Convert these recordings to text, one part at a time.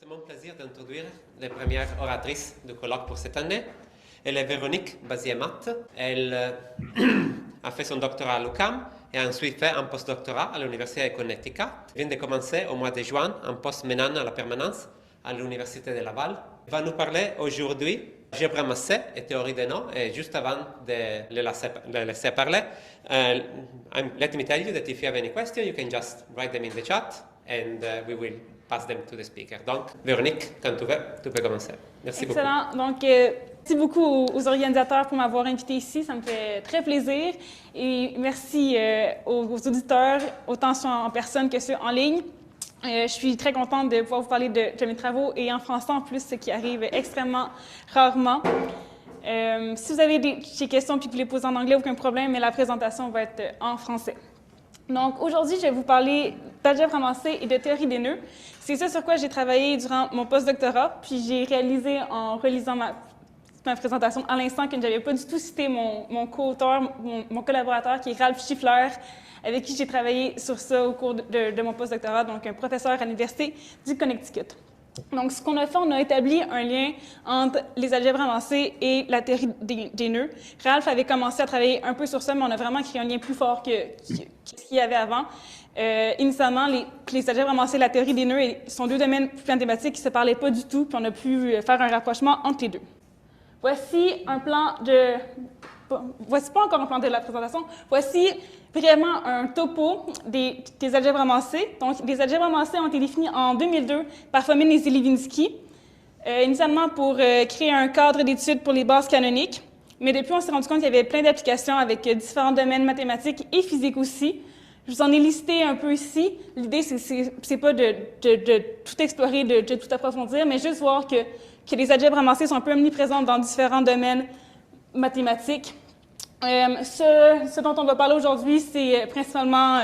C'est mon plaisir d'introduire la première oratrice du colloque pour cette année. Elle est Véronique Baziemat. Elle a fait son doctorat à l'UQAM et a ensuite fait un postdoctorat à l'Université de Connecticut. Elle vient de commencer au mois de juin un poste menant à la permanence à l'Université de Laval. Elle va nous parler aujourd'hui d'algèbre amassée et théorie des noms. Et juste avant de le laisser parler, let me tell you that if you have any questions, you can just write them in the chat and we will pass them to the speaker. Donc, Véronique, quand tu veux, tu peux commencer. Merci beaucoup. Excellent. Donc, merci beaucoup aux organisateurs pour m'avoir invité ici. Ça me fait très plaisir. Et merci aux auditeurs, autant en personne que ceux en ligne. Je suis très contente de pouvoir vous parler de mes travaux et en français en plus, ce qui arrive extrêmement rarement. Si vous avez des questions puis que vous les posez en anglais, aucun problème, mais la présentation va être en français. Donc, aujourd'hui, je vais vous parler d'algèbre avancée et de théorie des nœuds. C'est ça sur quoi j'ai travaillé durant mon postdoctorat, puis j'ai réalisé en relisant ma présentation à l'instant que je n'avais pas du tout cité mon co-auteur, mon collaborateur, qui est Ralph Schiffler, avec qui j'ai travaillé sur ça au cours de mon postdoctorat, donc un professeur à l'Université du Connecticut. Donc, ce qu'on a fait, on a établi un lien entre les algèbres avancées et la théorie des nœuds. Ralph avait commencé à travailler un peu sur ça, mais on a vraiment créé un lien plus fort que ce qu'il y avait avant. Initialement, les algèbres avancées et la théorie des nœuds sont deux domaines mathématiques qui ne se parlaient pas du tout, puis on a pu faire un rapprochement entre les deux. Voici un plan de... Voici pas encore un plan de la présentation. Voici vraiment un topo des algèbres amassées. Donc, les algèbres amassées ont été définies en 2002 par Fomin et Zelivinsky, initialement pour créer un cadre d'études pour les bases canoniques. Mais depuis, on s'est rendu compte qu'il y avait plein d'applications avec différents domaines mathématiques et physiques aussi. Je vous en ai listé un peu ici. L'idée, c'est pas de tout explorer, de tout approfondir, mais juste voir que les algèbres amassées sont un peu omniprésentes dans différents domaines mathématiques. Ce dont on va parler aujourd'hui, c'est principalement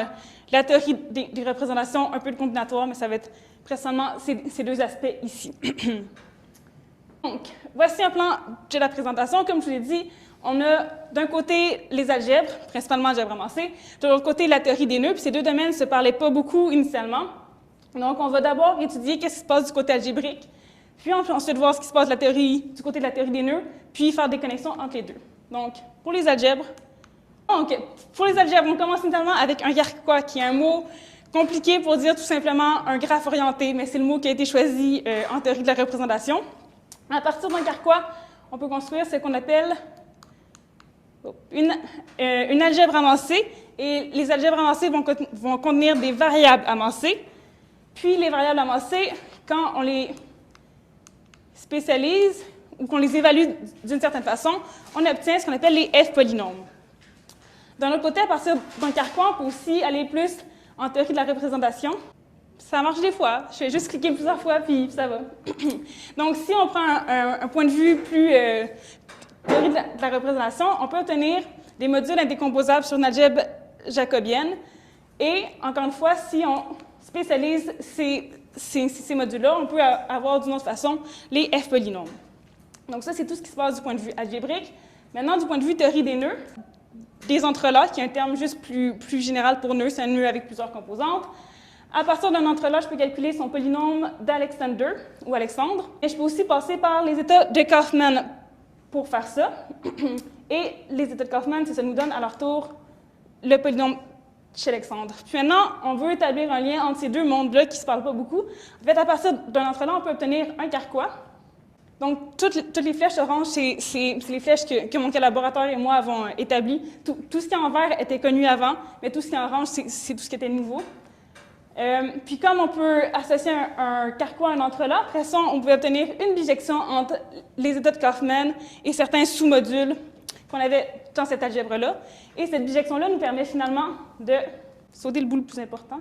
la théorie des représentations, un peu de combinatoire, mais ça va être principalement ces deux aspects ici. Donc, voici un plan de la présentation. Comme je vous l'ai dit, on a d'un côté les algèbres, principalement algèbres amassées, de l'autre côté la théorie des nœuds, puis ces deux domaines ne se parlaient pas beaucoup initialement. Donc, on va d'abord étudier qu'est-ce qui se passe du côté algébrique, puis ensuite voir ce qui se passe du côté de la théorie des nœuds, puis faire des connexions entre les deux. Donc, pour les algèbres, on commence initialement avec un carquois, qui est un mot compliqué pour dire tout simplement un graphe orienté, mais c'est le mot qui a été choisi en théorie de la représentation. À partir d'un carquois, on peut construire ce qu'on appelle une algèbre amassée, et les algèbres amassées vont contenir des variables amassées. Puis les variables amassées, quand on les spécialise ou qu'on les évalue d'une certaine façon, on obtient ce qu'on appelle les F-polynômes. D'un autre côté, à partir d'un carquois, on peut aussi aller plus en théorie de la représentation. Ça marche des fois. Je fais juste cliquer plusieurs fois, puis ça va. Donc, si on prend un point de vue plus théorie de la représentation, on peut obtenir des modules indécomposables sur une algèbre jacobienne. Et, encore une fois, si on spécialise ces modules-là, on peut avoir d'une autre façon les F-polynômes. Donc ça, c'est tout ce qui se passe du point de vue algébrique. Maintenant, du point de vue théorie des nœuds, des entrelacs, qui est un terme juste plus général pour nœud, c'est un nœud avec plusieurs composantes. À partir d'un entrelac, je peux calculer son polynôme d'Alexander ou Alexandre. Et je peux aussi passer par les états de Kaufman pour faire ça. Et les états de Kaufman, ça nous donne à leur tour le polynôme chez Alexandre. Puis maintenant, on veut établir un lien entre ces deux mondes-là qui ne se parlent pas beaucoup. En fait, à partir d'un entrelac, on peut obtenir un carquois. Donc, toutes les flèches oranges, c'est les flèches que mon collaborateur et moi avons établies. Tout ce qui est en vert était connu avant, mais tout ce qui est en orange, c'est tout ce qui était nouveau. Puis comme on peut associer un carquois à un entrelac, après ça, on pouvait obtenir une bijection entre les états de Kaufman et certains sous-modules qu'on avait dans cette algèbre-là. Et cette bijection-là nous permet finalement de sauter le bout le plus important,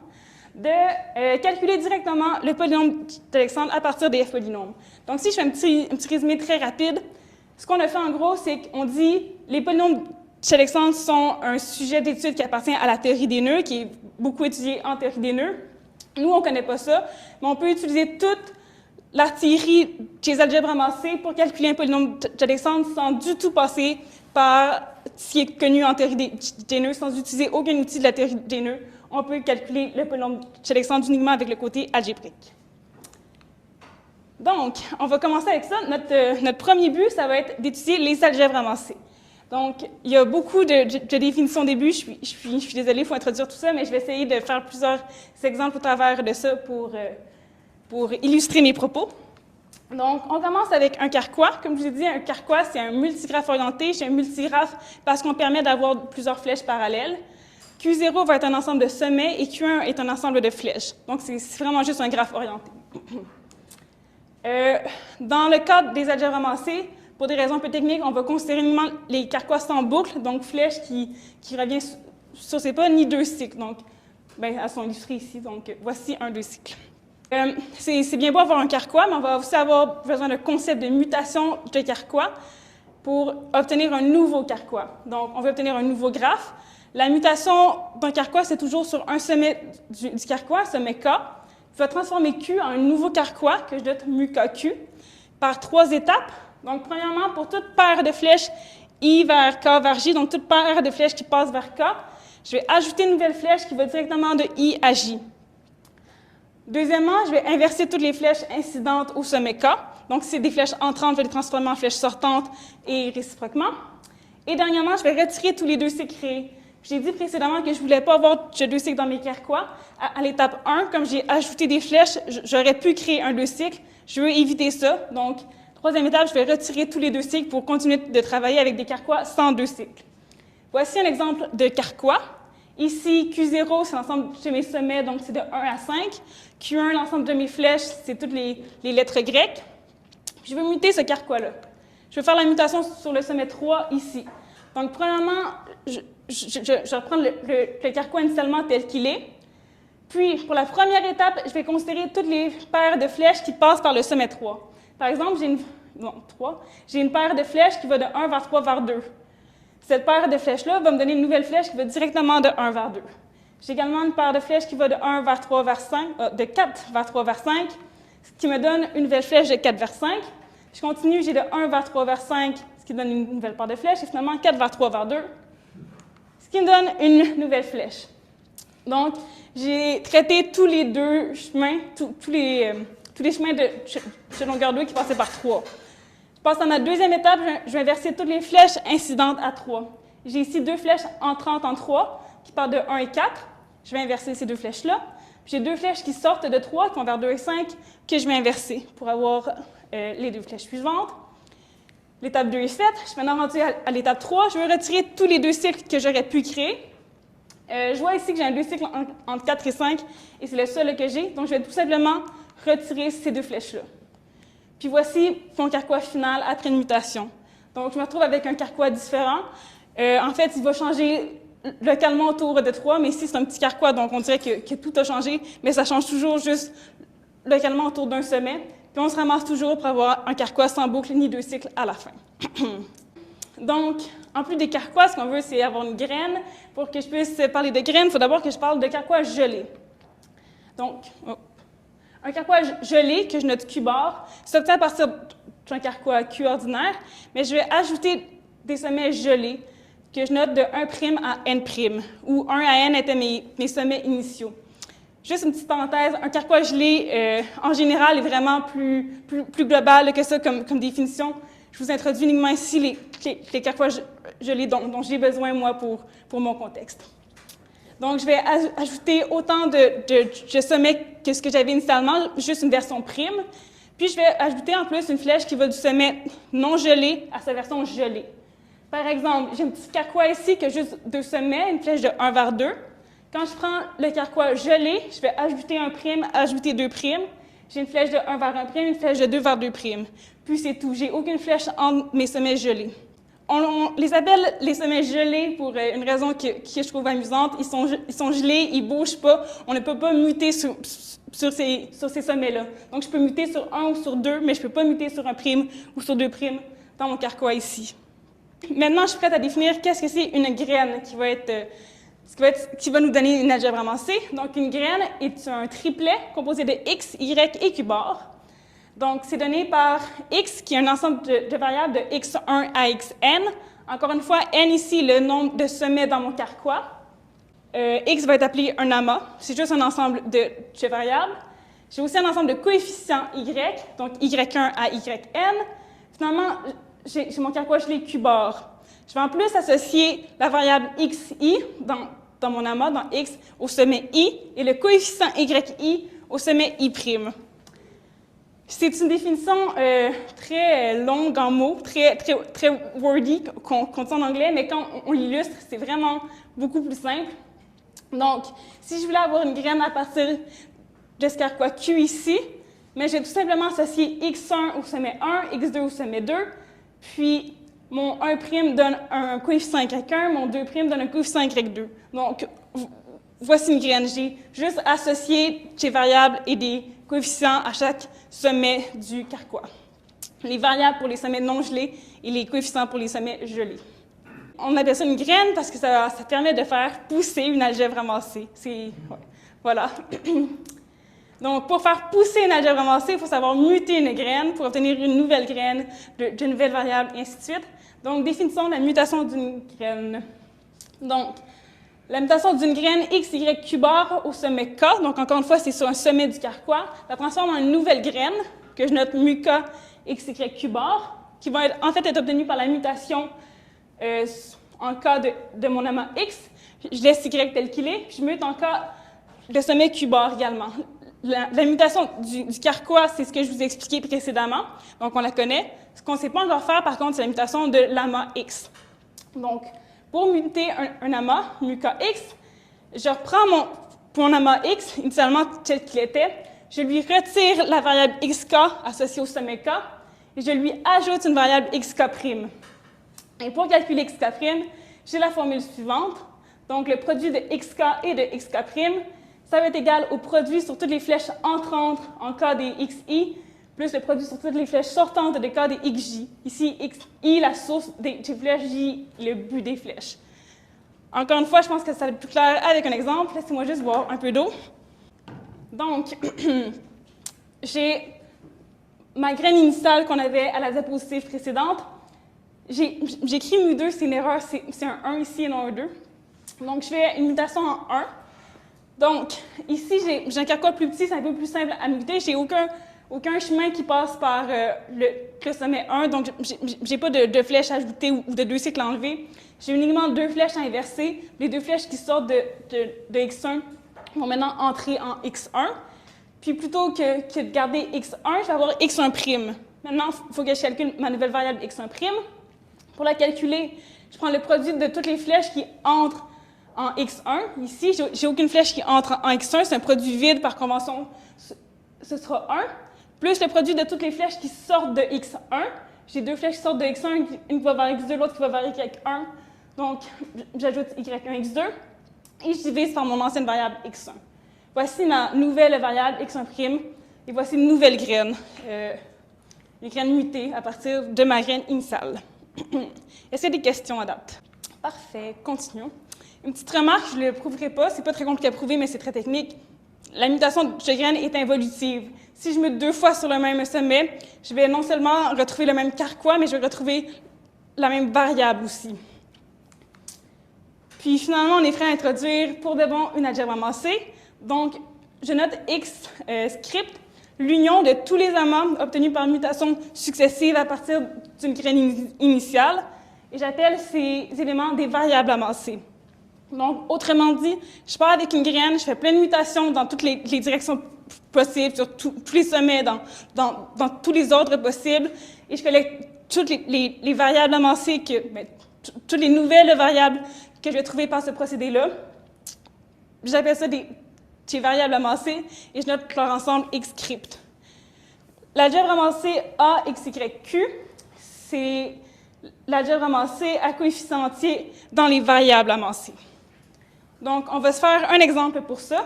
de calculer directement le polynôme d'Alexandre à partir des F-polynômes. Donc, si je fais un petit résumé très rapide, ce qu'on a fait en gros, c'est qu'on dit les polynômes chez Alexandre sont un sujet d'étude qui appartient à la théorie des nœuds, qui est beaucoup étudiée en théorie des nœuds. Nous, on ne connaît pas ça, mais on peut utiliser toute l'artillerie des algèbres amassées pour calculer un polynôme d'Alexandre sans du tout passer par ce qui est connu en théorie des nœuds, sans utiliser aucun outil de la théorie des nœuds. On peut calculer le polynôme d'Alexandre uniquement avec le côté algébrique. Donc, on va commencer avec ça. Notre premier but, ça va être d'étudier les algèbres avancées. Donc, il y a beaucoup de définitions au début. Je suis désolée, il faut introduire tout ça, mais je vais essayer de faire plusieurs exemples au travers de ça pour illustrer mes propos. Donc, on commence avec un carquois. Comme je vous ai dit, un carquois, c'est un multigraphe orienté. C'est un multigraphe parce qu'on permet d'avoir plusieurs flèches parallèles. Q0 va être un ensemble de sommets et Q1 est un ensemble de flèches. Donc, c'est vraiment juste un graphe orienté. Dans le cadre des algèbres avancées, pour des raisons un peu techniques, on va considérer uniquement les carquois sans boucle, donc flèches qui reviennent sur ces pas, ni deux cycles. Donc, elles sont illustrées ici. Donc, voici un, deux cycles. C'est bien beau avoir un carquois, mais on va aussi avoir besoin d'un concept de mutation de carquois pour obtenir un nouveau carquois. Donc, on veut obtenir un nouveau graphe. La mutation d'un carquois, c'est toujours sur un sommet du carquois, sommet K. Je vais transformer Q en un nouveau carquois que je note mu KQ par 3 étapes. Donc, premièrement, pour toute paire de flèches I vers K vers J, donc toute paire de flèches qui passe vers K, je vais ajouter une nouvelle flèche qui va directement de I à J. Deuxièmement, je vais inverser toutes les flèches incidentes au sommet K. Donc, si c'est des flèches entrantes, je vais les transformer en flèches sortantes et réciproquement. Et dernièrement, je vais retirer tous les deux cycles créés. J'ai dit précédemment que je ne voulais pas avoir de deux cycles dans mes carquois. À l'étape 1, comme j'ai ajouté des flèches, j'aurais pu créer un deux cycles. Je veux éviter ça. Donc, troisième étape, je vais retirer tous les deux cycles pour continuer de travailler avec des carquois sans deux cycles. Voici un exemple de carquois. Ici, Q0, c'est l'ensemble de mes sommets, donc c'est de 1 à 5. Q1, l'ensemble de mes flèches, c'est toutes les lettres grecques. Je veux muter ce carquois-là. Je vais faire la mutation sur le sommet 3 ici. Donc, premièrement, je reprends le carquois initialement tel qu'il est. Puis, pour la première étape, je vais considérer toutes les paires de flèches qui passent par le sommet 3. Par exemple, j'ai une paire de flèches qui va de 1 vers 3 vers 2. Cette paire de flèches-là va me donner une nouvelle flèche qui va directement de 1 vers 2. J'ai également une paire de flèches qui va de 1 vers 3 vers 5, de 4 vers 3 vers 5, ce qui me donne une nouvelle flèche de 4 vers 5. Je continue, j'ai de 1 vers 3 vers 5, ce qui donne une nouvelle paire de flèches, et finalement 4 vers 3 vers 2, ce qui me donne une nouvelle flèche. Donc, j'ai traité tous les deux chemins, tous les chemins de longueur 2 qui passaient par 3. Je passe à ma deuxième étape, je vais inverser toutes les flèches incidentes à 3. J'ai ici deux flèches entrantes en 3 qui partent de 1 et 4. Je vais inverser ces deux flèches-là. J'ai deux flèches qui sortent de 3, qui vont vers 2 et 5, que je vais inverser pour avoir les deux flèches suivantes. L'étape 2 est faite. Je suis maintenant rendue à l'étape 3. Je vais retirer tous les deux cycles que j'aurais pu créer. Je vois ici que j'ai un deux cycles entre 4 et 5, et c'est le seul que j'ai. Donc, je vais tout simplement retirer ces deux flèches-là. Puis voici mon carquois final après une mutation. Donc, je me retrouve avec un carquois différent. En fait, il va changer localement autour de 3, mais ici, c'est un petit carquois, donc on dirait que tout a changé, mais ça change toujours juste localement autour d'un sommet. Puis on se ramasse toujours pour avoir un carquois sans boucle ni deux cycles à la fin. Donc, en plus des carquois, ce qu'on veut, c'est avoir une graine. Pour que je puisse parler de graines, il faut d'abord que je parle de carquois gelés. Donc, un carquois gelé, que je note Q bar, s'obtient à partir d'un carquois Q ordinaire, mais je vais ajouter des sommets gelés que je note de 1' à N', où 1 à N étaient mes sommets initiaux. Juste une petite parenthèse, un carquois gelé, en général, est vraiment plus global que ça comme définition. Je vous introduis uniquement ici les carquois gelés dont j'ai besoin, moi, pour mon contexte. Donc, je vais ajouter autant de sommets que ce que j'avais initialement, juste une version prime. Puis, je vais ajouter en plus une flèche qui va du sommet non gelé à sa version gelée. Par exemple, j'ai un petit carquois ici qui a juste deux sommets, une flèche de 1 vers 2. Quand je prends le carquois gelé, je vais ajouter un prime, ajouter 2 primes. J'ai une flèche de 1 vers 1 prime, une flèche de 2 vers 2 primes. Puis c'est tout. J'ai aucune flèche entre mes sommets gelés. On les appelle les sommets gelés pour une raison que je trouve amusante. Ils sont gelés, ils ne bougent pas. On ne peut pas muter sur ces sommets-là. Donc, je peux muter sur 1 ou sur 2, mais je ne peux pas muter sur un prime ou sur 2 primes dans mon carquois ici. Maintenant, je suis prête à définir qu'est-ce que c'est une graine qui va nous donner une algèbre avancée. Donc, une graine est un triplet composé de x, y et q bar. Donc, c'est donné par x, qui est un ensemble de variables de x1 à xn. Encore une fois, n ici, le nombre de sommets dans mon carquois. X va être appelé un amas. C'est juste un ensemble de variables. J'ai aussi un ensemble de coefficients y, donc y1 à yn. Finalement, j'ai mon carquois gelé Q-bar. Je vais en plus associer la variable xi dans mon amas, dans x, au sommet i, et le coefficient yi au sommet i'. C'est une définition très longue en mots, très wordy, qu'on dit en anglais, mais quand on l'illustre, c'est vraiment beaucoup plus simple. Donc, si je voulais avoir une graine à partir de ce carquois Q ici, mais je vais tout simplement associer x1 au sommet 1, x2 au sommet 2, puis mon 1' donne un coefficient y1, mon 2' donne un coefficient y2. Donc, voici une graine. J'ai juste associé des variables et des coefficients à chaque sommet du carquois. Les variables pour les sommets non gelés et les coefficients pour les sommets gelés. On appelle ça une graine parce que ça permet de faire pousser une algèbre amassée. Voilà. Donc, pour faire pousser une algèbre amassée, il faut savoir muter une graine pour obtenir une nouvelle graine d'une nouvelle variable, et ainsi de suite. Donc, définissons la mutation d'une graine. Donc, la mutation d'une graine x, y, q bar au sommet k, donc encore une fois, c'est sur un sommet du carquois, ça transforme en une nouvelle graine, que je note mu k, x, y, q bar, qui va en fait être obtenue par la mutation en cas de mon amas x. Je laisse y tel qu'il est, puis je mute en cas de sommet q bar également. La mutation du carquois, c'est ce que je vous ai expliqué précédemment, donc on la connaît. Ce qu'on ne sait pas encore faire, par contre, c'est la mutation de l'amas x. Donc, pour muter un amas, mu kx, je reprends mon amas x, initialement tel qu'il était, je lui retire la variable xk associée au sommet k, et je lui ajoute une variable xk'. Et pour calculer xk', j'ai la formule suivante. Donc, le produit de xk et de xk', ça va être égal au produit sur toutes les flèches entrantes en cas des xi, plus le produit sur toutes les flèches sortantes de cas des xj. Ici, xi, la source des flèches, j, le but des flèches. Encore une fois, je pense que ça va être plus clair avec un exemple. Laissez-moi juste boire un peu d'eau. Donc, j'ai ma graine initiale qu'on avait à la diapositive précédente. J'ai écrit mu2, c'est une erreur, c'est un 1 ici et non un 2. Donc, je fais une mutation en 1. Donc, ici, j'ai un carquois plus petit, c'est un peu plus simple à muter. J'ai aucun chemin qui passe par le sommet 1, donc j'ai pas de flèches ajoutées ou de 2 cycles enlevés. J'ai uniquement 2 flèches à inverser. Les 2 flèches qui sortent de x1 vont maintenant entrer en x1. Puis plutôt que de garder x1, je vais avoir x1'. Maintenant, il faut que je calcule ma nouvelle variable x1'. Pour la calculer, je prends le produit de toutes les flèches qui entrent en x1. Ici, j'ai aucune flèche qui entre en x1, c'est un produit vide par convention, ce sera 1. Plus le produit de toutes les flèches qui sortent de x1. J'ai 2 flèches qui sortent de x1, une qui va vers x2, l'autre qui va vers y1. Donc, j'ajoute y1, x2, et je divise par mon ancienne variable x1. Voici ma nouvelle variable x1', et voici une nouvelle graine, les graines mutées à partir de ma graine initiale. Est-ce qu'il y a des questions à date? Parfait, continuons. Une petite remarque, je ne le prouverai pas, c'est pas très compliqué à prouver, mais c'est très technique. La mutation de graine est involutive. Si je mute 2 fois sur le même sommet, je vais non seulement retrouver le même carquois, mais je vais retrouver la même variable aussi. Puis finalement, on est prêt à introduire pour de bon une algèbre amassée. Donc, je note x script, l'union de tous les amas obtenus par mutation successive à partir d'une graine initiale, et j'appelle ces éléments des variables amassées. Donc, autrement dit, je pars avec une graine, je fais plein de mutations dans toutes les directions possibles, sur tous les sommets, dans tous les ordres possibles, et je fais toutes les variables amassées, toutes les nouvelles variables que je vais trouver par ce procédé-là. J'appelle ça des variables amassées, et je note leur ensemble x script. L'algèbre amassée A, x, y, q, c'est l'algèbre amassée à coefficient entier dans les variables amassées. Donc, on va se faire un exemple pour ça.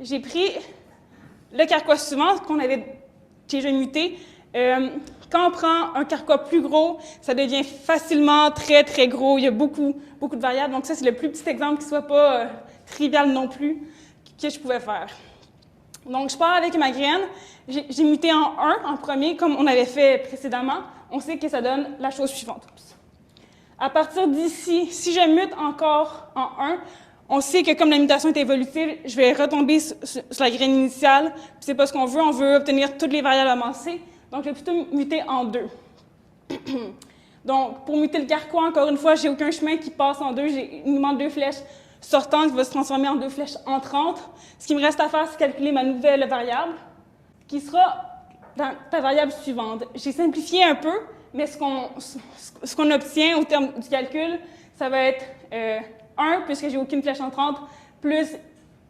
J'ai pris le carquois suivant qu'on avait déjà muté. Quand on prend un carquois plus gros, ça devient facilement très, très gros. Il y a beaucoup de variables. Donc, ça, c'est le plus petit exemple qui ne soit pas trivial non plus que je pouvais faire. Donc, je pars avec ma graine. J'ai muté en 1 en premier, comme on avait fait précédemment. On sait que ça donne la chose suivante. À partir d'ici, si je mute encore en 1, On sait que comme la mutation est évolutive, je vais retomber sur la graine initiale, puis c'est pas ce qu'on veut obtenir toutes les variables amassées, donc je vais plutôt muter en 2. Donc, pour muter le carquois, encore une fois, j'ai aucun chemin qui passe en 2, j'ai uniquement 2 flèches sortantes qui vont se transformer en 2 flèches entrantes. Ce qui me reste à faire, c'est calculer ma nouvelle variable, qui sera dans la variable suivante. J'ai simplifié un peu, mais ce qu'on obtient au terme du calcul, ça va être 1, puisque j'ai aucune flèche entrante, plus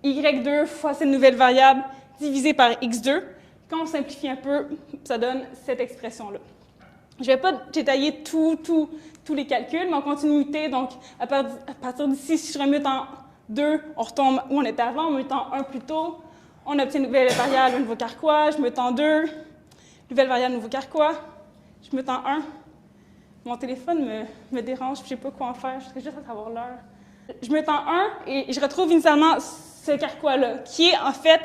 y2 fois cette nouvelle variable divisé par x2. Quand on simplifie un peu, ça donne cette expression-là. Je ne vais pas détailler tous les calculs, mais on continue de muter. Donc, à partir d'ici, si je remute en 2, on retombe où on était avant, on mute en 1 plus tôt. On obtient une nouvelle variable, un nouveau carquois. Je mute en 2, nouvelle variable, nouveau carquois. Je mute en 1. Mon téléphone me dérange, je ne sais pas quoi en faire, je serais juste à savoir l'heure. Je mute en 1 et je retrouve initialement ce carquois-là, qui est en fait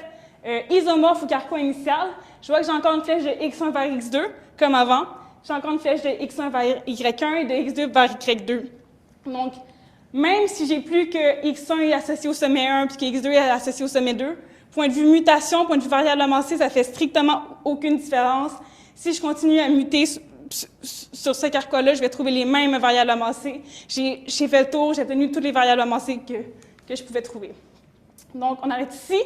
isomorphe au carquois initial. Je vois que j'ai encore une flèche de x1 vers x2, comme avant. J'ai encore une flèche de x1 vers y1 et de x2 vers y2. Donc, même si j'ai plus que x1 est associé au sommet 1 puis que x2 est associé au sommet 2, point de vue mutation, point de vue variable amassée, ça fait strictement aucune différence. Si je continue à muter sur ce carquois-là, je vais trouver les mêmes variables amassées. J'ai fait le tour, j'ai obtenu toutes les variables amassées que je pouvais trouver. Donc, on arrête ici.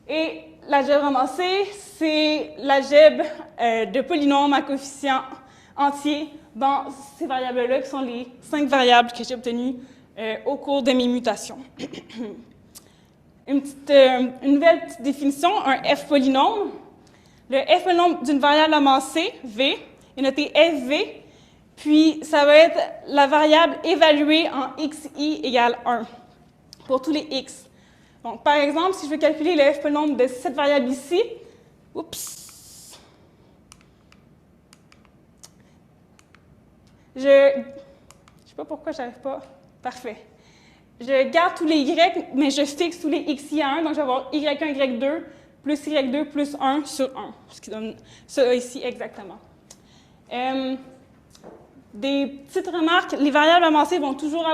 Et l'algèbre amassée, c'est l'algèbre de polynômes à coefficients entiers dans ces variables-là, qui sont les 5 variables que j'ai obtenues au cours de mes mutations. Une nouvelle petite définition, un f polynôme. Le f polynôme d'une variable amassée, v, est noté fv, puis ça va être la variable évaluée en xi égale 1 pour tous les x. Donc, par exemple, si je veux calculer le f polynôme de cette variable ici, je ne sais pas pourquoi je n'arrive pas. Parfait. Je garde tous les y, mais je fixe tous les xi à 1, donc je vais avoir y1, y2, plus y2, plus 1 sur 1, ce qui donne ça ici exactement. Des petites remarques, les variables amassées vont toujours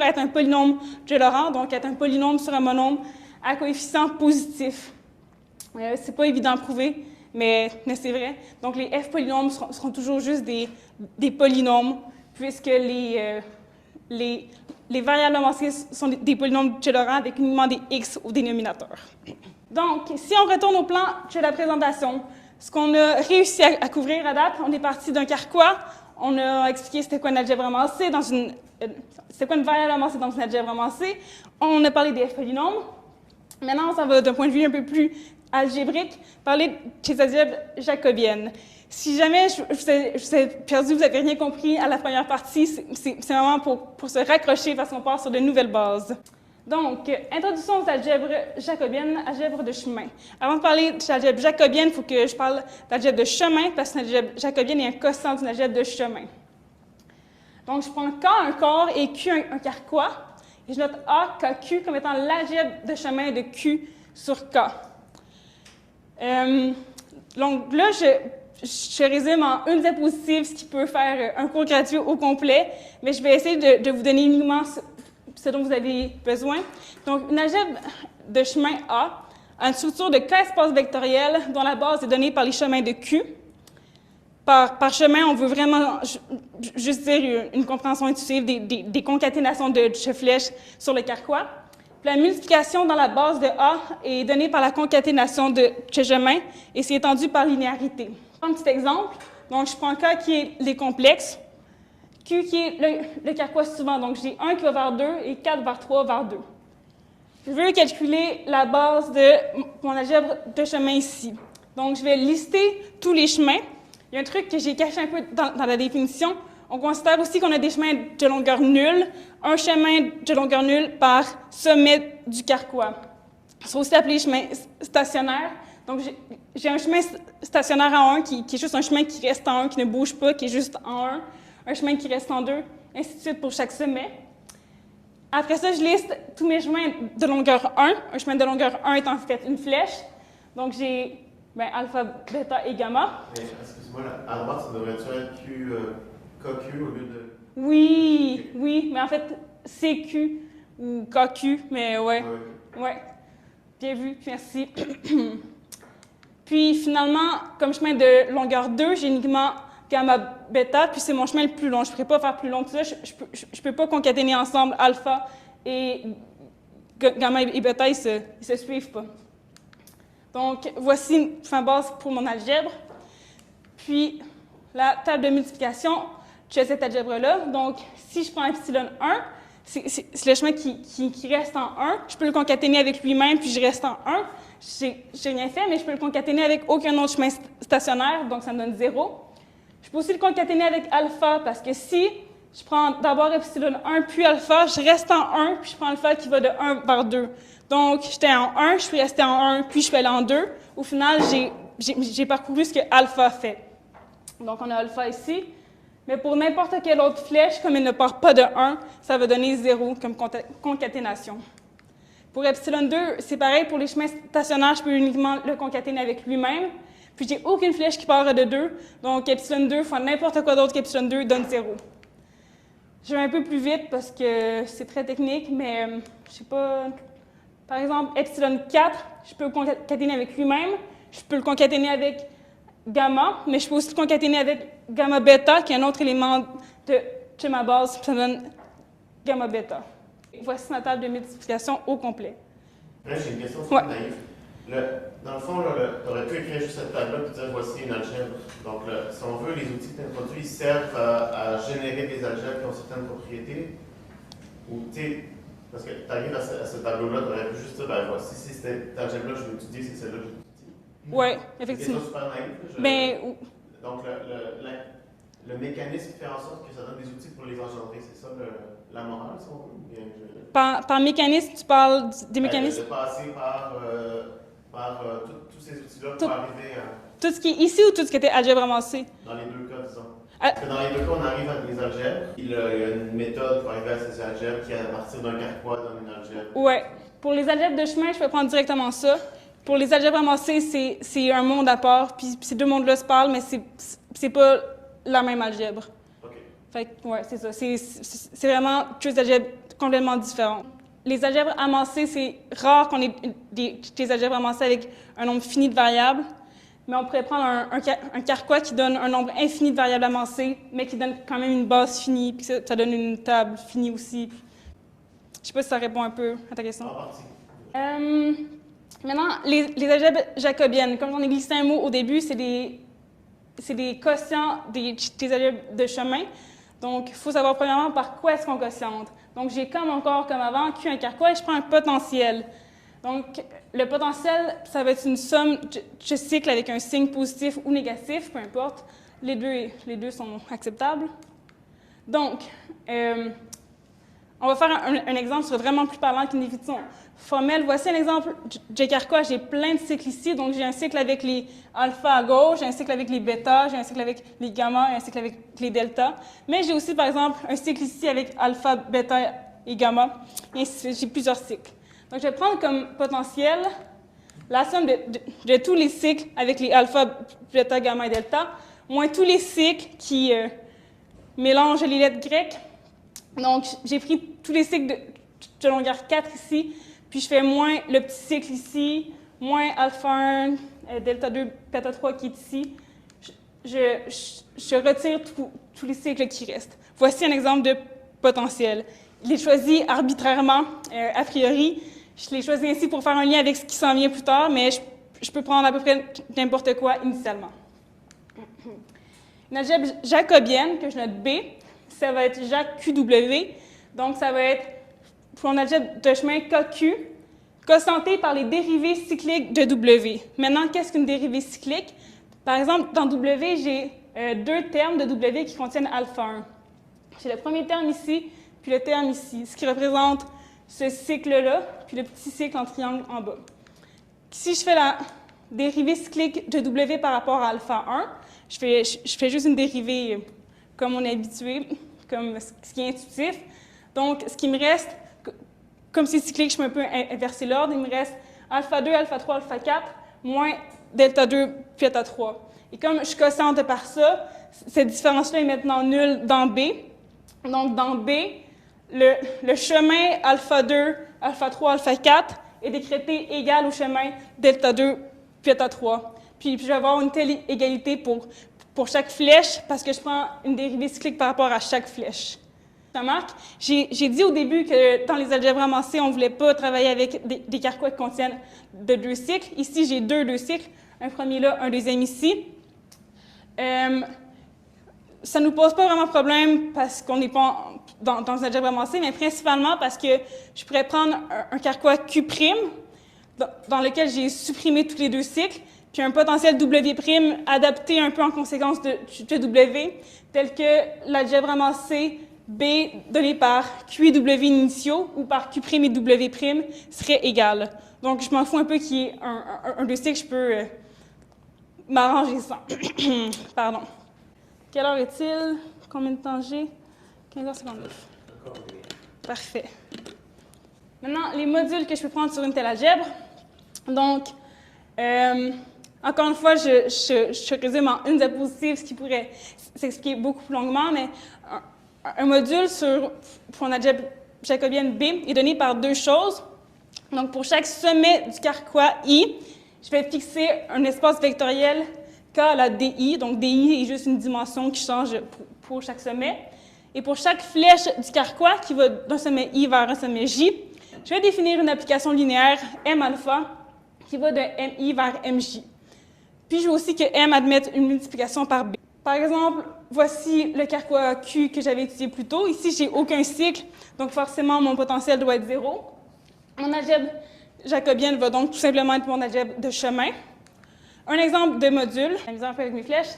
être un polynôme de Laurent, donc être un polynôme sur un monôme à coefficient positif. C'est pas évident à prouver, mais c'est vrai. Donc, les f polynômes seront toujours juste des polynômes, puisque les variables amassées sont des polynômes de Laurent avec uniquement des x au dénominateur. Donc, si on retourne au plan de la présentation, ce qu'on a réussi à couvrir à date, on est parti d'un carquois, on a expliqué c'était quoi une algèbre amassée c'était quoi une variable amassée dans une algèbre amassée, on a parlé des f polynômes. Maintenant, ça va d'un point de vue un peu plus algébrique, parler de ces algèbres jacobiennes. Si jamais je vous ai perdu, vous n'avez rien compris à la première partie, c'est vraiment pour se raccrocher parce qu'on part sur de nouvelles bases. Donc, introduction aux algèbres jacobiennes, algèbre de chemin. Avant de parler de l'algèbre jacobienne, il faut que je parle d'algèbre de chemin, parce que l'algèbre jacobienne est un quotient d'une algèbre de chemin. Donc, je prends K, un corps, et Q, un carquois, et je note A, K, Q comme étant l'algèbre de chemin de Q sur K. Donc là, je résume en une diapositive, ce qui peut faire un cours gratuit au complet, mais je vais essayer de vous donner uniquement ce dont vous avez besoin. Donc, une algèbre de chemin A a une structure de K espaces vectoriels dont la base est donnée par les chemins de Q. Par chemin, on veut vraiment juste dire une compréhension intuitive des concaténations de flèches sur le carquois. Puis la multiplication dans la base de A est donnée par la concaténation de chemin et c'est étendu par linéarité. Un petit exemple. Donc, je prends K qui est les complexes. Q qui est le carquois suivant, donc j'ai 1 qui va vers 2 et 4 vers 3 vers 2. Je veux calculer la base de mon algèbre de chemin ici. Donc, je vais lister tous les chemins. Il y a un truc que j'ai caché un peu dans la définition. On considère aussi qu'on a des chemins de longueur nulle. Un chemin de longueur nulle par sommet du carquois. Ils sont aussi appelés chemins stationnaires. Donc, j'ai un chemin stationnaire en 1 qui est juste un chemin qui reste en 1, qui ne bouge pas, qui est juste en 1. Un chemin qui reste en 2, ainsi de suite pour chaque sommet. Après ça, je liste tous mes chemins de longueur 1. Un chemin de longueur 1 est en fait une flèche. Donc, j'ai alpha, bêta et gamma. Excuse-moi, à droite, ça devrait être QQ au lieu de... Oui, mais en fait, CQ ou KQ, mais ouais. Oui. Ouais. Bien vu, merci. Puis finalement, comme chemin de longueur 2, j'ai uniquement gamma bêta, puis c'est mon chemin le plus long. Je ne pourrais pas faire plus long que ça. Je ne peux pas concaténer ensemble alpha et gamma et bêta, ils se suivent pas. Donc, voici une fin base pour mon algèbre. Puis, la table de multiplication, j'ai cette algèbre-là. Donc, si je prends epsilon 1, c'est le chemin qui reste en 1. Je peux le concaténer avec lui-même, puis je reste en 1. J'ai rien fait, mais je peux le concaténer avec aucun autre chemin stationnaire, donc ça me donne 0. Je peux aussi le concaténer avec alpha, parce que si je prends d'abord epsilon 1, puis alpha, je reste en 1, puis je prends alpha qui va de 1 vers 2. Donc, j'étais en 1, je suis resté en 1, puis je suis allé en 2. Au final, j'ai parcouru ce que alpha fait. Donc, on a alpha ici. Mais pour n'importe quelle autre flèche, comme elle ne part pas de 1, ça va donner 0 comme concaténation. Pour epsilon 2, c'est pareil, pour les chemins stationnaires, je peux uniquement le concaténer avec lui-même. Puis j'ai aucune flèche qui part de 2, donc epsilon 2 fois n'importe quoi d'autre qu'epsilon 2 donne 0. Je vais un peu plus vite parce que c'est très technique, mais je sais pas. Par exemple, epsilon 4, je peux le concaténer avec lui-même, je peux le concaténer avec gamma, mais je peux aussi le concaténer avec gamma bêta, qui est un autre élément de ma base, ça donne gamma bêta. Voici ma table de multiplication au complet. Là, j'ai une question Ouais. naïve. Dans le fond, tu aurais pu écrire juste cette table-là et dire voici une algèbre. Donc, si on veut, les outils que tu introduis, ils servent à générer des algèbres qui ont certaines propriétés. Ou, tu sais, parce que tu arrives à ce tableau-là, tu aurais pu juste dire, ben voici, si cette algèbre-là, je vais étudier, c'est celle-là que je vais étudier. Oui, C'est effectivement. une question super naïve. Mais, Donc, le mécanisme fait en sorte que ça donne des outils pour les engendrer. C'est ça la morale, si on veut? Bien, par mécanisme, tu parles des mécanismes? De passer par tous ces outils-là pour arriver à... Tout ce qui est ici ou tout ce qui était algèbre avancée? Dans les deux cas, disons. Ah. Parce que dans les deux cas, on arrive à des algèbres. Il y a une méthode pour arriver à ces algèbres qui, à partir d'un carquois, donne une algèbre. Oui. Pour les algèbres de chemin, je peux prendre directement ça. Pour les algèbres amassées, c'est un monde à part, puis ces deux mondes-là se parlent, mais c'est pas la même algèbre. OK. Fait que, ouais, c'est ça. C'est vraiment deux algèbres complètement différentes. Les algèbres amassées, c'est rare qu'on ait des algèbres amassées avec un nombre fini de variables, mais on pourrait prendre un carquois qui donne un nombre infini de variables amassées, mais qui donne quand même une base finie, puis ça donne une table finie aussi. Je sais pas si ça répond un peu à ta question. En partie. Maintenant, les algèbres jacobiennes, comme j'en ai glissé un mot au début, c'est des quotients des algèbres de chemin. Donc, il faut savoir premièrement par quoi est-ce qu'on quotiente. Donc, j'ai comme encore, comme avant, Q un carquois et je prends un potentiel. Donc, le potentiel, ça va être une somme de cycles avec un signe positif ou négatif, peu importe. Les deux sont acceptables. Donc, on va faire un exemple qui sera vraiment plus parlant qu'une définition formelle. Voici un exemple de carquois. J'ai plein de cycles ici. Donc, j'ai un cycle avec les alpha à gauche, j'ai un cycle avec les bêta, j'ai un cycle avec les gamma et un cycle avec les delta. Mais j'ai aussi, par exemple, un cycle ici avec alpha, bêta et gamma. Et ainsi de suite. J'ai plusieurs cycles. Donc, je vais prendre comme potentiel la somme de tous les cycles avec les alpha, bêta, gamma et delta, moins tous les cycles qui mélangent les lettres grecques. Donc, j'ai pris tous les cycles de longueur 4 ici, puis je fais moins le petit cycle ici, moins alpha 1, delta 2, bêta 3 qui est ici. Je retire tous les cycles qui restent. Voici un exemple de potentiel. Je l'ai choisi arbitrairement, a priori. Je l'ai choisi ainsi pour faire un lien avec ce qui s'en vient plus tard, mais je peux prendre à peu près n'importe quoi initialement. Une algèbre jacobienne, que je note B, ça va être JQW. Donc, ça va être, pour une algèbre de chemin KQ, cosentée par les dérivées cycliques de W. Maintenant, qu'est-ce qu'une dérivée cyclique? Par exemple, dans W, j'ai deux termes de W qui contiennent alpha 1. J'ai le premier terme ici, puis le terme ici, ce qui représente ce cycle-là, puis le petit cycle en triangle en bas. Si je fais la dérivée cyclique de W par rapport à alpha 1, je fais juste une dérivée comme on est habitué, comme ce qui est intuitif. Donc, ce qui me reste, comme c'est cyclique, je peux un peu inverser l'ordre. Il me reste alpha 2, alpha 3, alpha 4, moins delta 2, bêta 3. Et comme je cosente par ça, cette différence-là est maintenant nulle dans B. Donc, dans B, le chemin alpha 2, alpha 3, alpha 4 est décrété égal au chemin delta 2, delta 3. Puis je vais avoir une telle égalité pour chaque flèche parce que je prends une dérivée cyclique par rapport à chaque flèche. Ça marque? J'ai dit au début que dans les algèbres avancées, on ne voulait pas travailler avec des carquois qui contiennent de 2 cycles. Ici, j'ai deux cycles, un premier là, un deuxième ici. Ça ne nous pose pas vraiment problème parce qu'on n'est pas dans les algèbres avancées, mais principalement parce que je pourrais prendre un carquois Q', dans lequel j'ai supprimé tous les 2 cycles, puis un potentiel W' adapté un peu en conséquence de W, tel que l'algèbre amassée B donné par Q et W initiaux ou par Q' et W' serait égal. Donc, je m'en fous un peu qu'il y ait un 2 cycles, je peux m'arranger sans. Pardon. Quelle heure est-il? Combien de temps j'ai? 15h59. Parfait. Maintenant, les modules que je peux prendre sur une telle algèbre. Donc, encore une fois, je résume en une diapositive, ce qui pourrait s'expliquer beaucoup plus longuement, mais un module pour une algèbre jacobienne B est donné par 2 choses. Donc, pour chaque sommet du carquois I, je vais fixer un espace vectoriel K à la DI. Donc, DI est juste une dimension qui change pour chaque sommet. Et pour chaque flèche du carquois qui va d'un sommet I vers un sommet J, je vais définir une application linéaire M alpha qui va de MI vers MJ. Puis, je veux aussi que M admette une multiplication par B. Par exemple, voici le carquois Q que j'avais étudié plus tôt. Ici, j'ai aucun cycle, donc forcément, mon potentiel doit être 0. Mon algèbre jacobienne va donc tout simplement être mon algèbre de chemin. Un exemple de module, je vais un peu avec mes flèches.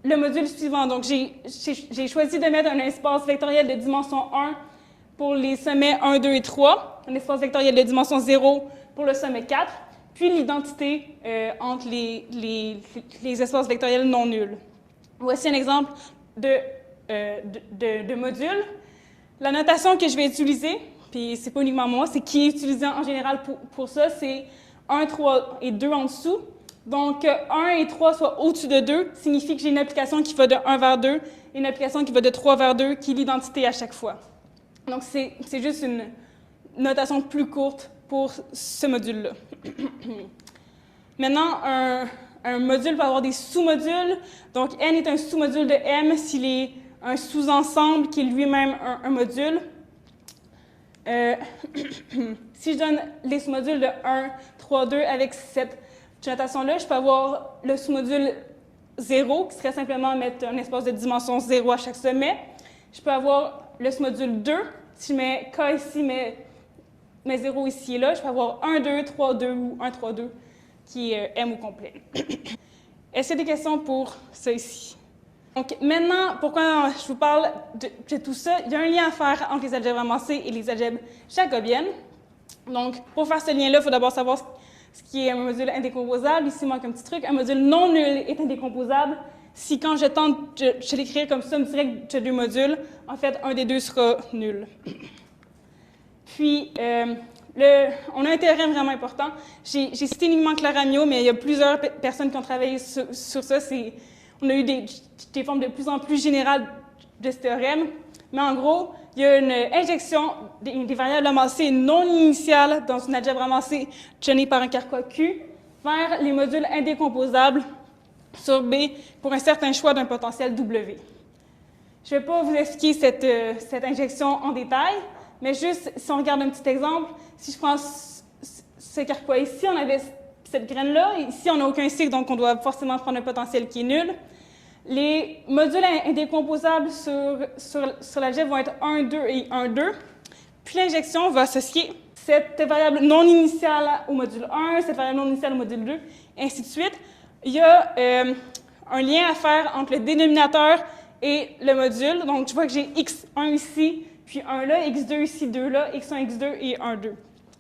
Le module suivant, donc j'ai choisi de mettre un espace vectoriel de dimension 1 pour les sommets 1, 2 et 3, un espace vectoriel de dimension 0 pour le sommet 4, puis l'identité entre les espaces vectoriels non nuls. Voici un exemple de module. La notation que je vais utiliser, puis c'est pas uniquement moi, c'est qui est utilisé en général pour ça, c'est 1, 3 et 2 en dessous. Donc, 1 et 3 soit au-dessus de 2 signifie que j'ai une application qui va de 1 vers 2 et une application qui va de 3 vers 2 qui est l'identité à chaque fois. Donc, c'est juste une notation plus courte pour ce module-là. Maintenant, un module peut avoir des sous-modules. Donc, N est un sous-module de M s'il est un sous-ensemble qui est lui-même un module. Si je donne les sous-modules de 1, 3, 2 avec cette notation-là, je peux avoir le sous-module 0, qui serait simplement mettre un espace de dimension 0 à chaque sommet. Je peux avoir le sous-module 2, si je mets K ici, mais 0 ici et là. Je peux avoir 1, 2, 3, 2 ou 1, 3, 2, qui est M au complet. Est-ce qu'il y a des questions pour ça ici? Donc, maintenant, pourquoi je vous parle de tout ça? Il y a un lien à faire entre les algèbres amassées et les algèbres jacobiennes. Donc, pour faire ce lien-là, il faut d'abord savoir ce qui est un module indécomposable. Ici, il manque un petit truc. Un module non nul est indécomposable si, quand je tente de l'écrire comme somme directe de 2 modules, en fait, un des 2 sera nul. Puis, on a un théorème vraiment important. J'ai cité uniquement Claramio, mais il y a plusieurs personnes qui ont travaillé sur ça. On a eu des formes de plus en plus générales de ce théorème. Mais en gros, il y a une injection des variables amassées non initiales dans une algèbre amassée donnée par un carquois Q vers les modules indécomposables sur B pour un certain choix d'un potentiel W. Je ne vais pas vous expliquer cette injection en détail, mais juste si on regarde un petit exemple, si je prends ce carquois ici, on avait cette graine-là, ici on n'a aucun cycle, donc on doit forcément prendre un potentiel qui est nul. Les modules indécomposables sur l'algèbre vont être 1, 2 et 1, 2. Puis l'injection va associer cette variable non initiale au module 1, cette variable non initiale au module 2, et ainsi de suite. Il y a un lien à faire entre le dénominateur et le module. Donc, je vois que j'ai x1 ici, puis 1 là, x2 ici, 2 là, x1, x2 et 1, 2.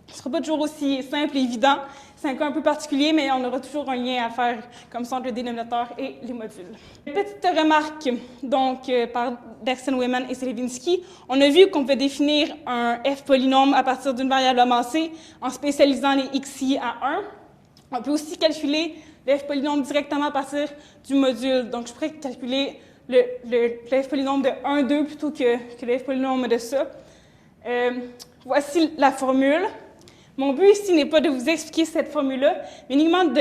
Ce ne sera pas toujours aussi simple et évident. C'est un cas un peu particulier, mais on aura toujours un lien à faire comme ça entre le dénominateur et les modules. Petite remarque, donc, par Derksen, Weyman et Selevinsky, on a vu qu'on peut définir un f polynôme à partir d'une variable amassée en spécialisant les xi à 1. On peut aussi calculer le f polynôme directement à partir du module. Donc, je pourrais calculer le f polynôme de 1, 2 plutôt que le f polynôme de ça. Voici la formule. Mon but ici n'est pas de vous expliquer cette formule-là, mais uniquement de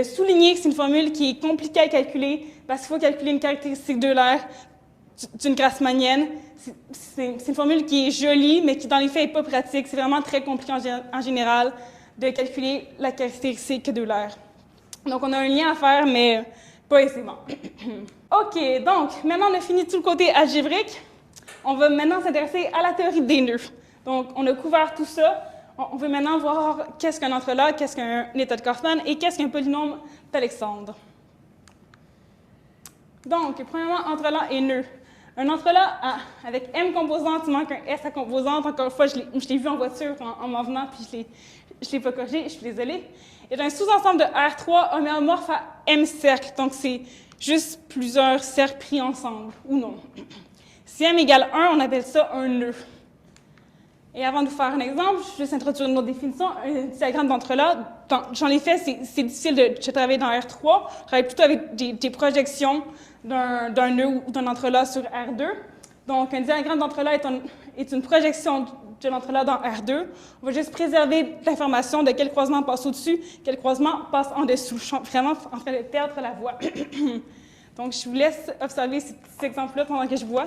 souligner que c'est une formule qui est compliquée à calculer parce qu'il faut calculer une caractéristique de l'air d'une grassmannienne. C'est une formule qui est jolie, mais qui dans les faits n'est pas pratique. C'est vraiment très compliqué en général de calculer la caractéristique de l'air. Donc, on a un lien à faire, mais pas aisément. OK, donc, maintenant on a fini tout le côté algébrique. On va maintenant s'intéresser à la théorie des nœuds. Donc, on a couvert tout ça. On veut maintenant voir qu'est-ce qu'un entrelac, qu'est-ce qu'un état de Kaufman et qu'est-ce qu'un polynôme d'Alexandre. Donc, premièrement, entrelac et nœud. Un entrelac avec M composantes, il manque un S à composante. Encore une fois, je l'ai vu en voiture en m'en venant, puis je ne l'ai pas corrigé, je suis désolée. Et un sous-ensemble de R3 homéomorphe à M cercles. Donc, c'est juste plusieurs cercles pris ensemble, ou non. Si M égale 1, on appelle ça un nœud. Et avant de vous faire un exemple, je vais juste introduire une autre définition, un diagramme d'entrelac. J'en ai fait, c'est difficile de travailler dans R3. Je travaille plutôt avec des projections d'un nœud ou d'un entrelac sur R2. Donc, un diagramme d'entrelac est une projection de l'entrelac dans R2. On va juste préserver l'information de quel croisement passe au-dessus, quel croisement passe en dessous. Je suis vraiment en train de perdre la voix. Donc, je vous laisse observer cet exemple-là pendant que je vois.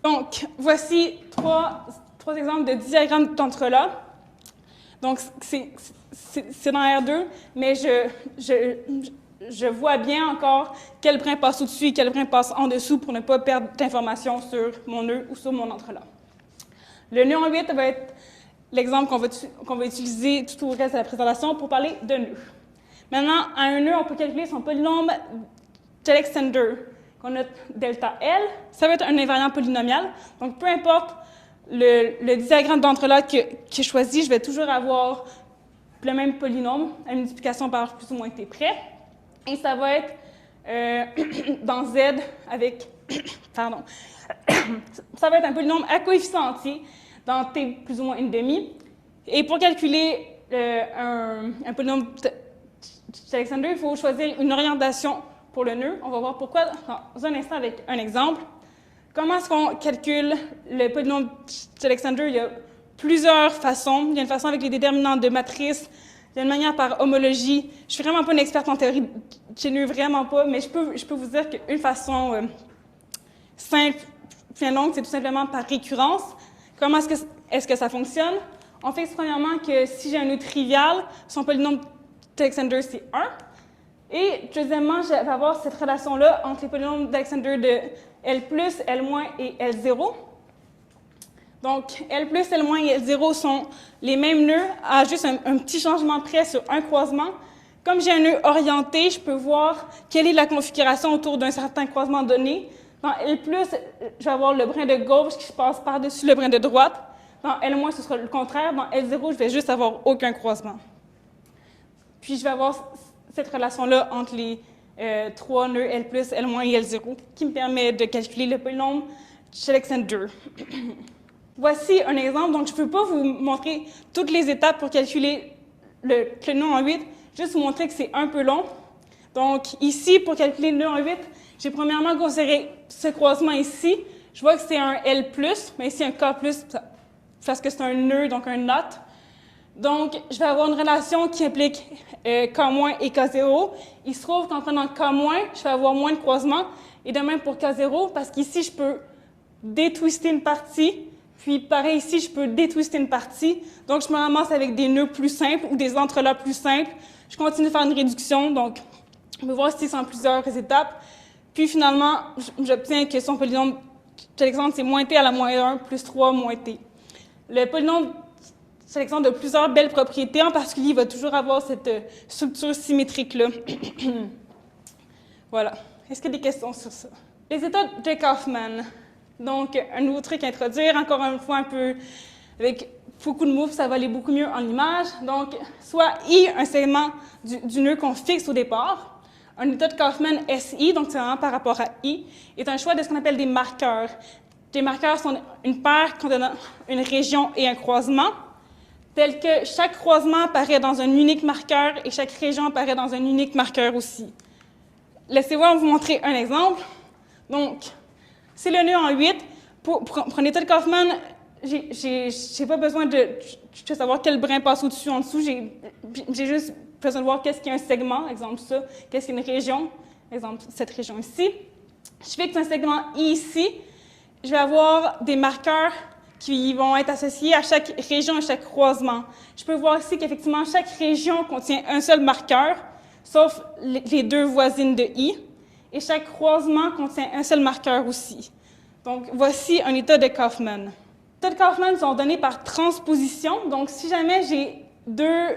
Donc, voici trois exemples de diagrammes d'entrelac. Donc, c'est dans R2, mais je vois bien encore quel brin passe au-dessus et quel brin passe en dessous pour ne pas perdre d'informations sur mon nœud ou sur mon entrelac. Le nœud en 8 va être l'exemple qu'on va utiliser tout au reste de la présentation pour parler de nœud. Maintenant, à un nœud, on peut calculer son polynôme d'Alexander, qu'on a delta L. Ça va être un invariant polynomial. Donc, peu importe le diagramme d'entrelac que je choisis, je vais toujours avoir le même polynôme à une multiplication par plus ou moins t près. Et ça va être dans Z avec... pardon. Ça va être un polynôme à coefficient entier dans t plus ou moins une demi. Et pour calculer un polynôme d'Alexander, il faut choisir une orientation pour le nœud. On va voir pourquoi dans un instant avec un exemple. Comment est-ce qu'on calcule le polynôme d'Alexander? Il y a plusieurs façons. Il y a une façon avec les déterminants de matrice. Il y a une manière par homologie. Je suis vraiment pas une experte en théorie des nœuds, vraiment pas, mais je peux vous dire qu'une façon simple, bien longue, c'est tout simplement par récurrence. Comment est-ce que ça fonctionne? On fixe premièrement que si j'ai un nœud trivial, son polynôme d'Alexander, c'est 1. Et deuxièmement, je vais avoir cette relation-là entre les polynômes d'Alexander de L+, L- et L0. Donc, L+, L- et L0 sont les mêmes nœuds à juste un petit changement près sur un croisement. Comme j'ai un nœud orienté, je peux voir quelle est la configuration autour d'un certain croisement donné. Dans L+, je vais avoir le brin de gauche qui passe par-dessus le brin de droite. Dans L-, ce sera le contraire. Dans L0, je vais juste avoir aucun croisement. Puis, je vais avoir cette relation-là entre les trois nœuds L+, L- et L0 qui me permet de calculer le polynôme d'Alexander. Voici un exemple. Donc, je ne peux pas vous montrer toutes les étapes pour calculer le nœud en 8, juste vous montrer que c'est un peu long. Donc, ici, pour calculer le nœud en 8, j'ai premièrement considéré ce croisement ici. Je vois que c'est un L+, mais ici un K+, parce que c'est un nœud, donc un knot. Donc, je vais avoir une relation qui implique K- et K0. Il se trouve qu'en prenant K-, je vais avoir moins de croisements. Et de même pour K0, parce qu'ici, je peux détwister une partie. Puis, pareil, ici, je peux détwister une partie. Donc, je me ramasse avec des nœuds plus simples ou des entrelacs plus simples. Je continue de faire une réduction. Donc, on peut voir ici, c'est en plusieurs étapes. Puis, finalement, j'obtiens que son polynôme d'Alexandre, c'est moins t à la moins 1 plus 3 moins t. Le polynôme d'Alexandre a plusieurs belles propriétés. En particulier, il va toujours avoir cette structure symétrique-là. Voilà. Est-ce qu'il y a des questions sur ça? Les états de Kaufman. Donc, un nouveau truc à introduire, encore une fois un peu avec beaucoup de mots, ça va aller beaucoup mieux en image. Donc, soit I, un segment du nœud qu'on fixe au départ. Un état de Kaufman SI, donc c'est vraiment par rapport à I, est un choix de ce qu'on appelle des marqueurs. Des marqueurs sont une paire contenant une région et un croisement, tel que chaque croisement apparaît dans un unique marqueur et chaque région apparaît dans un unique marqueur aussi. laissez-moi vous montrer un exemple. Donc, c'est le nœud en 8. Pour un état de Kaufman, j'ai pas besoin de savoir quel brin passe au-dessus, en dessous. J'ai juste besoin de voir qu'est-ce qu'il y a un segment, exemple ça, qu'est-ce qu'il y a une région, exemple cette région ici. Je fixe un segment I ici. Je vais avoir des marqueurs qui vont être associés à chaque région, à chaque croisement. Je peux voir ici qu'effectivement, chaque région contient un seul marqueur, sauf les deux voisines de I. Et chaque croisement contient un seul marqueur aussi. Donc, voici un état de Kaufman. Les états de Kaufman sont donnés par transposition. Donc, si jamais j'ai deux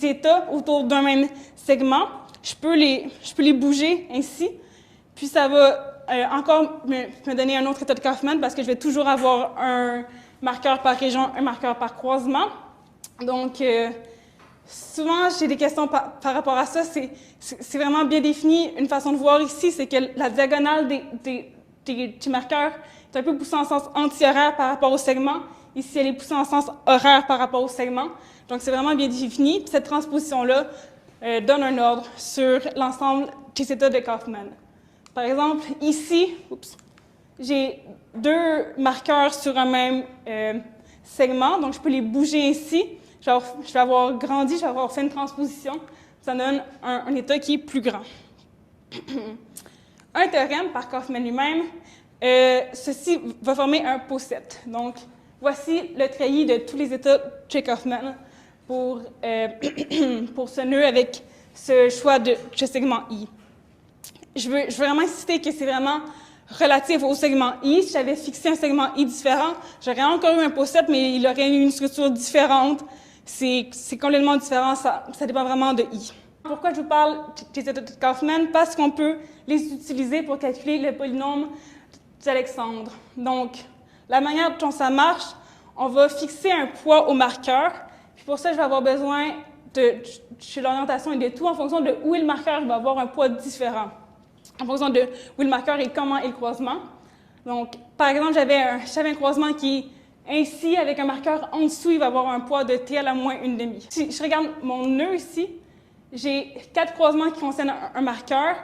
états autour d'un même segment, je peux les bouger ainsi. Puis, ça va encore me donner un autre état de Kaufman parce que je vais toujours avoir un marqueur par région, un marqueur par croisement. Donc, souvent, j'ai des questions par rapport à ça. C'est vraiment bien défini. Une façon de voir ici, c'est que la diagonale des marqueurs est un peu poussée en sens anti-horaire par rapport au segment. Ici, elle est poussée en sens horaire par rapport au segment. Donc, c'est vraiment bien défini. Puis cette transposition-là donne un ordre sur l'ensemble des états de Kaufman. Par exemple, ici, j'ai deux marqueurs sur un même segment. Donc, je peux les bouger ici. Je vais avoir grandi, je vais avoir fait une transposition. Ça donne un état qui est plus grand. Un théorème par Kaufman lui-même, ceci va former un poset. Donc, voici le treillis de tous les états chez Kaufman pour ce nœud avec ce choix de segment I. Je veux vraiment insister que c'est vraiment relatif au segment I. Si j'avais fixé un segment I différent, j'aurais encore eu un poset, mais il aurait eu une structure différente. C'est complètement différent, ça dépend vraiment de I. Pourquoi je vous parle des états de Kaufman? Parce qu'on peut les utiliser pour calculer le polynôme d'Alexandre. Donc, la manière dont ça marche, on va fixer un poids au marqueur. Puis pour ça, je vais avoir besoin de l'orientation et de tout en fonction de où est le marqueur, il va avoir un poids différent. En fonction de où est le marqueur et comment est le croisement. Donc, par exemple, j'avais un croisement qui est ainsi, avec un marqueur en dessous, il va avoir un poids de t à la moins 1/2. Si je regarde mon nœud ici, j'ai 4 croisements qui concernent un marqueur.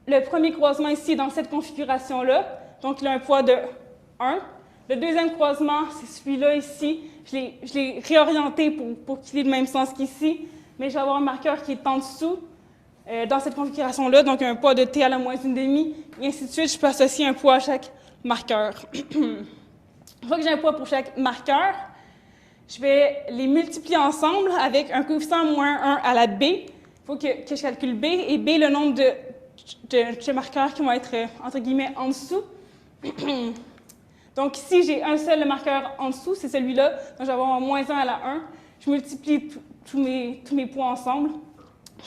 Le premier croisement ici est dans cette configuration-là, donc il a un poids de 1. Le deuxième croisement, c'est celui-là ici. Je l'ai réorienté pour qu'il ait le même sens qu'ici, mais je vais avoir un marqueur qui est en dessous, dans cette configuration-là, donc un poids de t à la moins 1/2, et ainsi de suite. Je peux associer un poids à chaque marqueur. Une fois que j'ai un poids pour chaque marqueur, je vais les multiplier ensemble avec un coefficient moins 1 à la b. Il faut que je calcule b, et b, le nombre de marqueurs qui vont être, entre guillemets, en dessous. Donc ici, j'ai un seul marqueur en dessous, c'est celui-là. Donc je vais avoir un moins 1 à la 1. Je multiplie tous mes poids ensemble.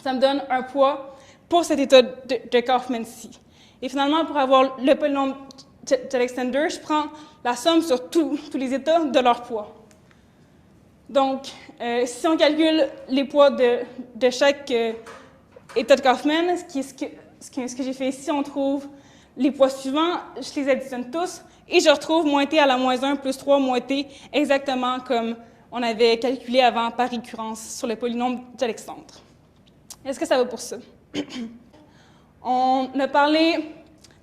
Ça me donne un poids pour cet état de Kaufman-ci. Et finalement, pour avoir le polynôme d'Alexander, je prends la somme sur tous les états de leur poids. Donc, si on calcule les poids de chaque état de Kaufman, ce que j'ai fait ici, on trouve les poids suivants, je les additionne tous, et je retrouve moins t à la moins 1 plus 3 moins t, exactement comme on avait calculé avant par récurrence sur le polynôme d'Alexandre. Est-ce que ça va pour ça? On a parlé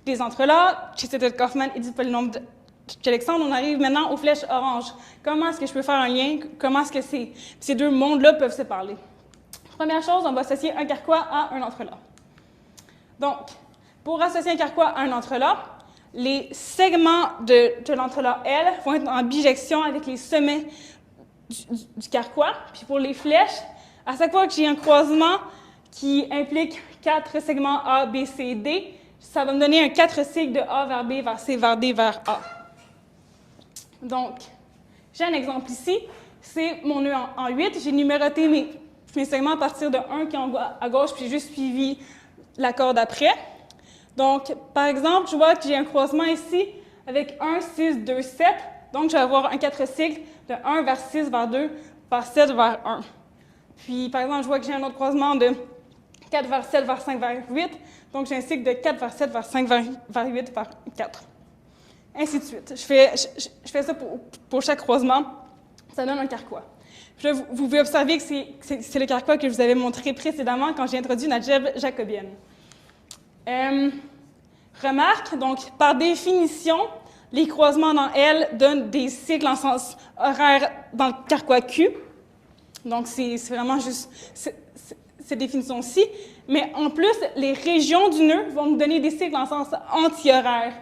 des entrelacs, chez cet état de Kaufman et du polynôme d'Alexandre. On arrive maintenant aux flèches oranges. Comment est-ce que je peux faire un lien? Comment est-ce que ces deux mondes-là peuvent se parler? Première chose, on va associer un carquois à un entrelac. Donc, pour associer un carquois à un entrelac, les segments de l'entrelac L vont être en bijection avec les sommets du carquois. Puis pour les flèches, à chaque fois que j'ai un croisement qui implique 4 segments A, B, C, D, ça va me donner un 4 cycles de A vers B, vers C, vers D, vers A. Donc, j'ai un exemple ici. C'est mon nœud en 8. J'ai numéroté mes segments à partir de 1 qui est en à gauche, puis j'ai juste suivi la corde après. Donc, par exemple, je vois que j'ai un croisement ici avec 1, 6, 2, 7. Donc, je vais avoir un 4 cycles de 1 vers 6, vers 2, vers 7, vers 1. Puis, par exemple, je vois que j'ai un autre croisement de 4 vers 7, vers 5, vers 8. Donc, j'ai un cycle de 4 vers 7, vers 5, vers 8, vers 4. Ainsi de suite. Je fais ça pour chaque croisement. Ça donne un carquois. Puis là, vous pouvez observer que c'est le carquois que je vous avais montré précédemment quand j'ai introduit une algèbre jacobienne. Remarque, donc, par définition, les croisements dans L donnent des cycles en sens horaire dans le carquois Q. Donc, c'est vraiment juste cette définition-ci. Mais en plus, les régions du nœud vont nous donner des cycles en sens anti-horaire.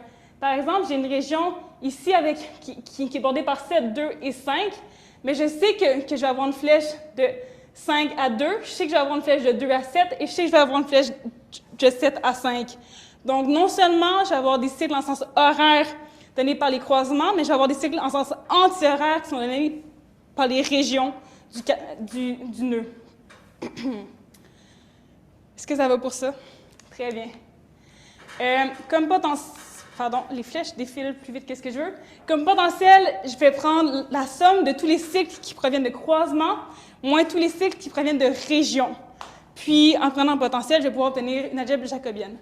Par exemple, j'ai une région ici qui est bordée par 7, 2 et 5, mais je sais que je vais avoir une flèche de 5 à 2, je sais que je vais avoir une flèche de 2 à 7, et je sais que je vais avoir une flèche de 7 à 5. Donc, non seulement je vais avoir des cycles en sens horaire donnés par les croisements, mais je vais avoir des cycles en sens anti-horaire qui sont donnés par les régions du nœud. Est-ce que ça va pour ça? Très bien. Comme potentiel, pardon, les flèches défilent plus vite que ce que je veux. Comme potentiel, je vais prendre la somme de tous les cycles qui proviennent de croisements, moins tous les cycles qui proviennent de régions. Puis, en prenant le potentiel, je vais pouvoir obtenir une algèbre jacobienne.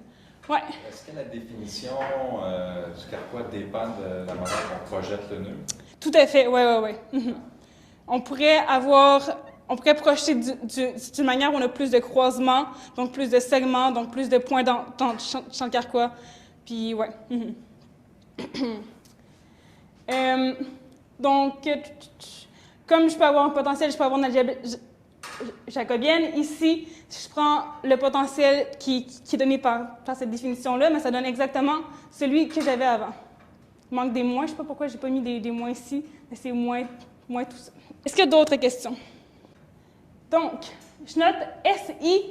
Ouais. Est-ce que la définition du carquois dépend de la manière qu'on projette le nœud? Tout à fait, oui. On pourrait projeter d'une manière où on a plus de croisements, donc plus de segments, donc plus de points dans le champ de carquois. Puis, ouais. Donc, comme je peux avoir un potentiel, je peux avoir une algèbre jacobienne. Ici, je prends le potentiel qui est donné par cette définition-là, mais ça donne exactement celui que j'avais avant. Il manque des moins, je ne sais pas pourquoi je n'ai pas mis des moins ici, mais c'est moins tout ça. Est-ce qu'il y a d'autres questions? Donc, je note SI,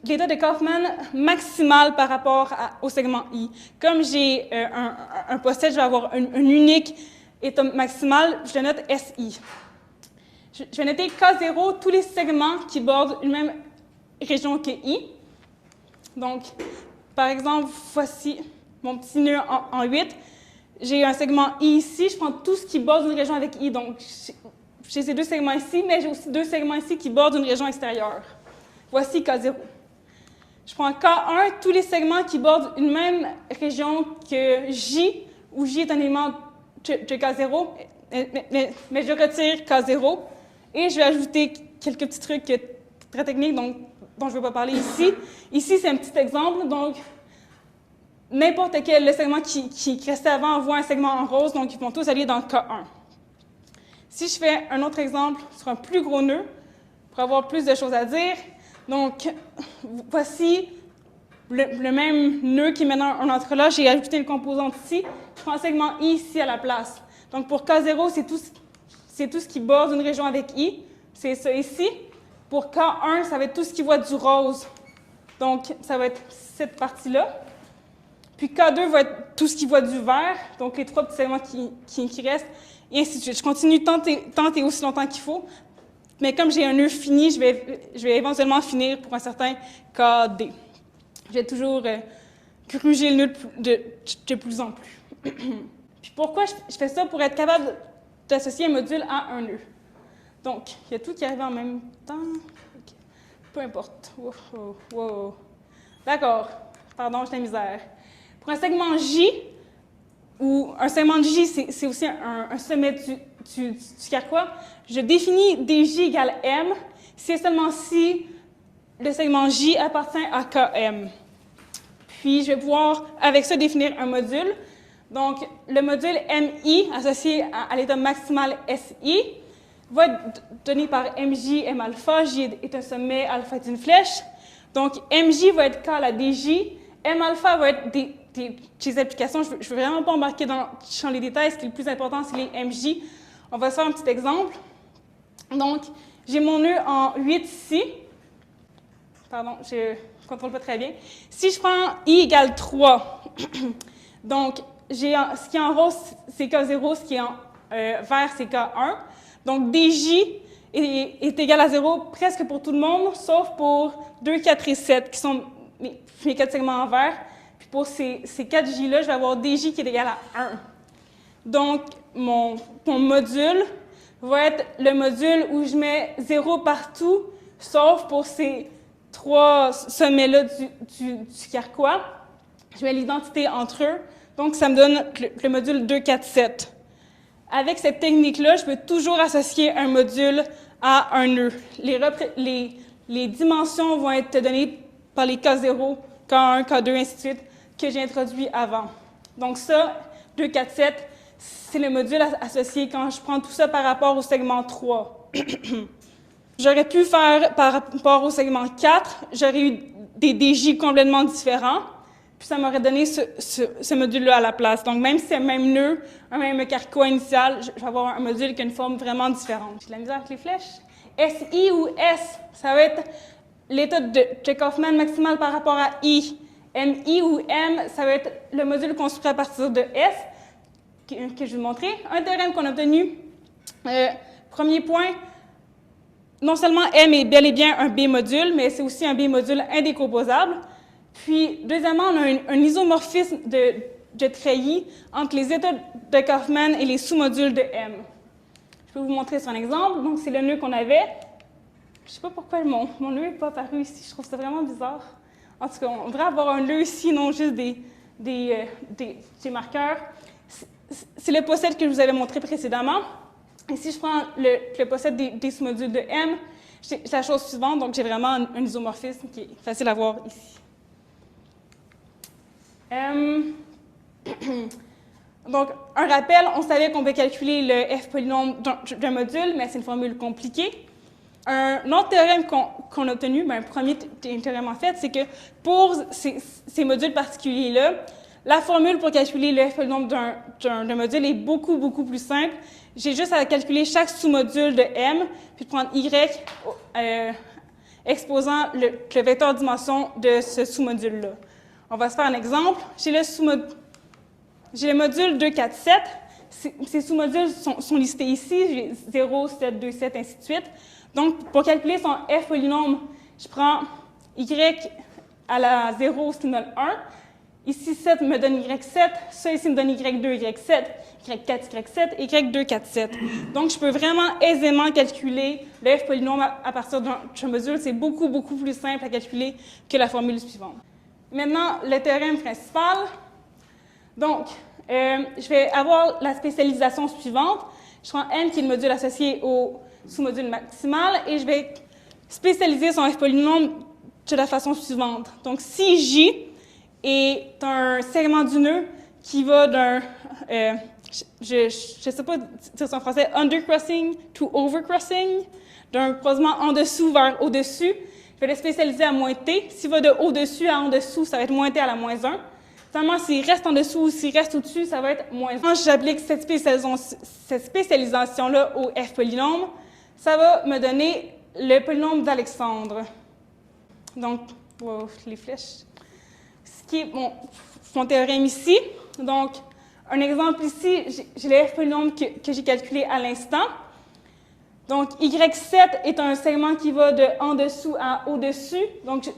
l'état de Kaufman maximal par rapport au segment I. Comme j'ai un possède, je vais avoir un unique état maximal, je note SI. Je vais noter K0 tous les segments qui bordent une même région que I. Donc, par exemple, voici mon petit nœud en 8. J'ai un segment I ici, je prends tout ce qui borde une région avec I. Donc, j'ai ces deux segments ici, mais j'ai aussi deux segments ici qui bordent une région extérieure. Voici K0. Je prends K1, tous les segments qui bordent une même région que J, où J est un élément de K0, mais je retire K0. Et je vais ajouter quelques petits trucs très techniques dont je ne vais pas parler ici. Ici, c'est un petit exemple. Donc, n'importe quel segment qui restait avant voit un segment en rose, donc ils vont tous aller dans K1. Si je fais un autre exemple sur un plus gros nœud, pour avoir plus de choses à dire, donc voici le même nœud qui est maintenant un entrelac. J'ai ajouté une composante ici. Je prends un segment I ici à la place. Donc, pour K0, c'est tout ce qui borde une région avec I. C'est ça ici. Pour K1, ça va être tout ce qui voit du rose. Donc, ça va être cette partie-là. Puis K2 va être tout ce qui voit du vert, donc les trois petits segments qui restent, et ainsi de suite. Je continue tant et aussi longtemps qu'il faut. Mais comme j'ai un nœud fini, je vais éventuellement finir pour un certain KD. Je vais toujours gruger le nœud de plus en plus. Puis pourquoi je fais ça? Pour être capable d'associer un module à un nœud. Donc, il y a tout qui arrive en même temps. Okay. Peu importe. Wow. D'accord. Pardon, j'ai la misère. Pour un segment J, ou un segment de J, c'est aussi un sommet du carquois, je définis dj égale M, c'est seulement si le segment J appartient à Km. Puis, je vais pouvoir, avec ça, définir un module. Donc, le module MI, associé à l'état maximal SI, va être donné par MJ, M alpha. J est un sommet, alpha est une flèche. Donc, MJ va être K à la DJ. M alpha va être des applications. Je ne veux vraiment pas embarquer dans les détails. Ce qui est le plus important, c'est les MJ. On va se faire un petit exemple. Donc, j'ai mon nœud en 8 ici. Pardon, je ne contrôle pas très bien. Si je prends I égale 3, donc, ce qui est en rose, c'est K0, ce qui est en vert, c'est K1. Donc, DJ est égal à 0 presque pour tout le monde, sauf pour 2, 4 et 7, qui sont mes 4 segments en vert. Puis pour ces 4 J-là, je vais avoir DJ qui est égal à 1. Donc, mon module va être le module où je mets 0 partout, sauf pour ces 3 sommets-là du carquois. Je mets l'identité entre eux. Donc, ça me donne le module 2, 4, 7. Avec cette technique-là, je peux toujours associer un module à un nœud. Les dimensions vont être données par les K0 K1, K2, ainsi de suite, que j'ai introduit avant. Donc ça, 2, 4, 7, c'est le module associé quand je prends tout ça par rapport au segment 3. J'aurais pu faire par rapport au segment 4, j'aurais eu des DJ complètement différents, puis ça m'aurait donné ce module-là à la place. Donc même si c'est le même nœud, un même carquois initial, je vais avoir un module qui a une forme vraiment différente. J'ai de la misère avec les flèches. SI ou S, ça va être l'état de Check-Hoffman maximal par rapport à I. MI ou M, ça va être le module construit à partir de S, que je vais vous montrer. Un théorème qu'on a obtenu. Premier point, non seulement M est bel et bien un B-module, mais c'est aussi un B-module indécomposable. Puis, deuxièmement, on a un isomorphisme de treillis entre les états de Kaufman et les sous-modules de M. Je peux vous montrer sur un exemple. Donc, c'est le nœud qu'on avait. Je ne sais pas pourquoi mon nœud n'est pas apparu ici. Je trouve ça vraiment bizarre. En tout cas, on devrait avoir un nœud ici, non juste des marqueurs. C'est le possède que je vous avais montré précédemment. Et si je prends le possède des sous-modules de M, j'ai la chose suivante. Donc, j'ai vraiment un isomorphisme qui est facile à voir ici. Donc, un rappel, on savait qu'on pouvait calculer le F polynôme d'un module, mais c'est une formule compliquée. Un autre théorème qu'on a obtenu, un premier théorème en fait, c'est que pour ces modules particuliers-là, la formule pour calculer le F polynôme d'un module est beaucoup, beaucoup plus simple. J'ai juste à calculer chaque sous-module de M, puis de prendre Y exposant le vecteur dimension de ce sous-module-là. On va se faire un exemple. J'ai le module 2, 4, 7. Ces sous-modules sont listés ici. J'ai 0, 7, 2, 7, ainsi de suite. Donc, pour calculer son F polynôme, je prends Y à la 0, ce qui me donne 1. Ici, 7 me donne Y7. Ça, ici, me donne Y2, Y7, Y4, Y7, et Y2, 4, 7. Donc, je peux vraiment aisément calculer le F polynôme à partir d'un module. C'est beaucoup, beaucoup plus simple à calculer que la formule suivante. Maintenant, le théorème principal. Donc, je vais avoir la spécialisation suivante. Je prends M, qui est le module associé au sous-module maximal, et je vais spécialiser son F polynôme de la façon suivante. Donc, si J est un segment du nœud qui va d'un, je ne sais pas dire ça en français, undercrossing to overcrossing, d'un croisement en dessous vers au-dessus, je vais le spécialiser à moins T. S'il va de au-dessus à en dessous, ça va être moins T à la moins 1. Seulement, s'il reste en dessous ou s'il reste au-dessus, ça va être moins 1. Quand j'applique cette spécialisation-là au F polynôme, ça va me donner le polynôme d'Alexandre. Donc, les flèches. Ce qui est mon théorème ici. Donc, un exemple ici, j'ai le F polynôme que j'ai calculé à l'instant. Donc, Y7 est un segment qui va de en dessous à au-dessus. Donc, je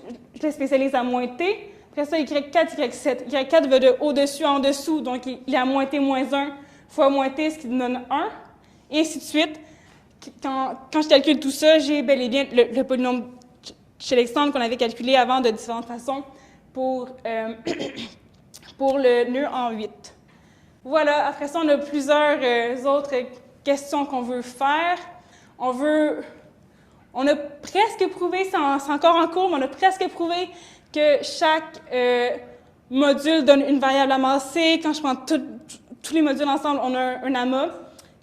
le spécialise à moins T. Après ça, Y4, Y7. Y4 va de au-dessus à en dessous. Donc, il est à moins T moins 1 fois moins T, ce qui donne 1. Et ainsi de suite. Quand je calcule tout ça, j'ai bel et bien le polynôme chez Alexandre qu'on avait calculé avant de différentes façons pour le nœud en 8. Voilà. Après ça, on a plusieurs autres questions qu'on veut faire. On a presque prouvé, c'est encore en cours, mais on a presque prouvé que chaque module donne une variable amassée. Quand je prends tous les modules ensemble, on a un amas.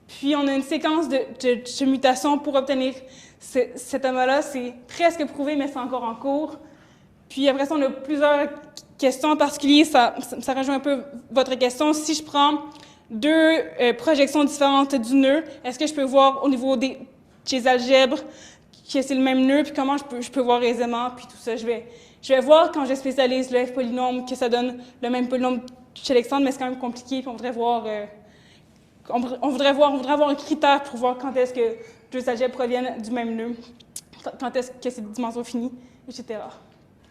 Puis on a une séquence de mutations pour obtenir cet amas-là. C'est presque prouvé, mais c'est encore en cours. Puis après ça, on a plusieurs questions en particulier. Ça rejoint un peu votre question. Si je prends deux projections différentes du nœud, est-ce que je peux voir au niveau des algèbres que c'est le même nœud, puis comment je peux voir aisément, puis tout ça. Je vais voir quand je spécialise le F polynôme que ça donne le même polynôme chez Alexandre, mais c'est quand même compliqué, puis on voudrait avoir un critère pour voir quand est-ce que deux algèbres proviennent du même nœud, quand est-ce que c'est des dimensions finies, etc.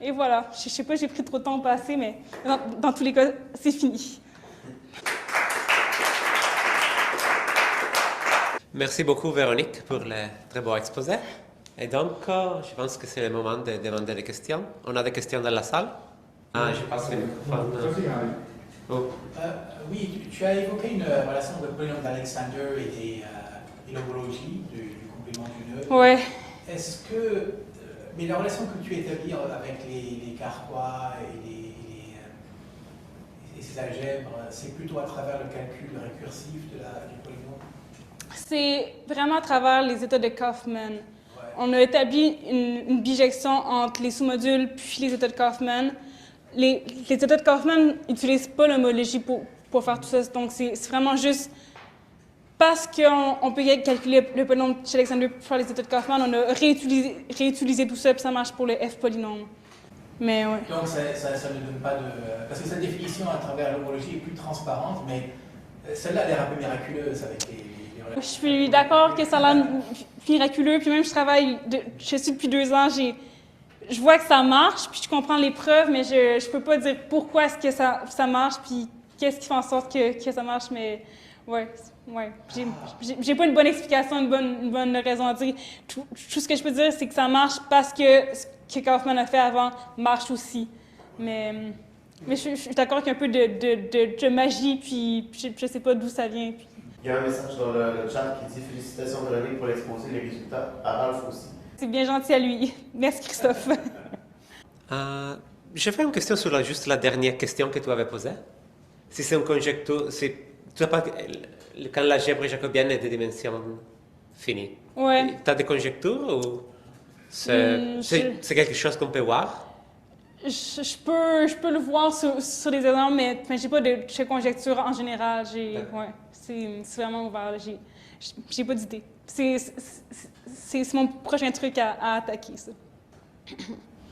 Et voilà. Je ne sais pas, j'ai pris trop de temps au passé, mais dans tous les cas, c'est fini. Merci beaucoup, Véronique, pour le très beau exposé. Et donc, je pense que c'est le moment de demander des questions. On a des questions dans la salle? Je passe le microphone. Oui, tu as évoqué une relation entre le polynôme d'Alexander et l'homologie du complément du nœud. Oui. Est-ce que Mais la relation que tu établis avec les Carquois et ces algèbres, c'est plutôt à travers le calcul récursif du polynôme? C'est vraiment à travers les états de Kaufman. On a établi une bijection entre les sous-modules puis les états de Kaufman. Les états de Kaufman n'utilisent pas l'homologie pour faire tout ça. Donc, c'est vraiment juste parce qu'on peut calculer le polynôme chez Alexander pour faire les états de Kaufman, on a réutilisé tout ça puis ça marche pour le F polynôme. Mais ouais. Donc, ça ne donne pas de... Parce que sa définition à travers l'homologie est plus transparente, mais celle-là a l'air un peu miraculeuse avec les relations. Je suis d'accord que ça a l'air miraculeux, puis même je suis depuis 2 ans, je vois que ça marche, puis je comprends les preuves, mais je peux pas dire pourquoi est-ce que ça marche, puis qu'est-ce qui fait en sorte que ça marche, mais ouais. J'ai pas une bonne explication, une bonne raison à dire. Tout ce que je peux dire, c'est que ça marche parce que ce que Kaufman a fait avant marche aussi. Mais je suis d'accord qu'il y a un peu de magie, puis je sais pas d'où ça vient. Puis... Il y a un message dans le chat qui dit « Félicitations Véronique pour l'exposé, les résultats. À Ralph aussi. » C'est bien gentil à lui. Merci Christophe. J'avais une question sur juste la dernière question que tu avais posée. Si c'est une conjecture, quand l'algèbre jacobienne est de dimension finie. Ouais. Tu as des conjectures ou c'est quelque chose qu'on peut voir? Je peux le voir sur les exemples, mais j'ai pas de conjecture en général. C'est vraiment ouvert. J'ai pas d'idée. C'est mon prochain truc à attaquer, ça.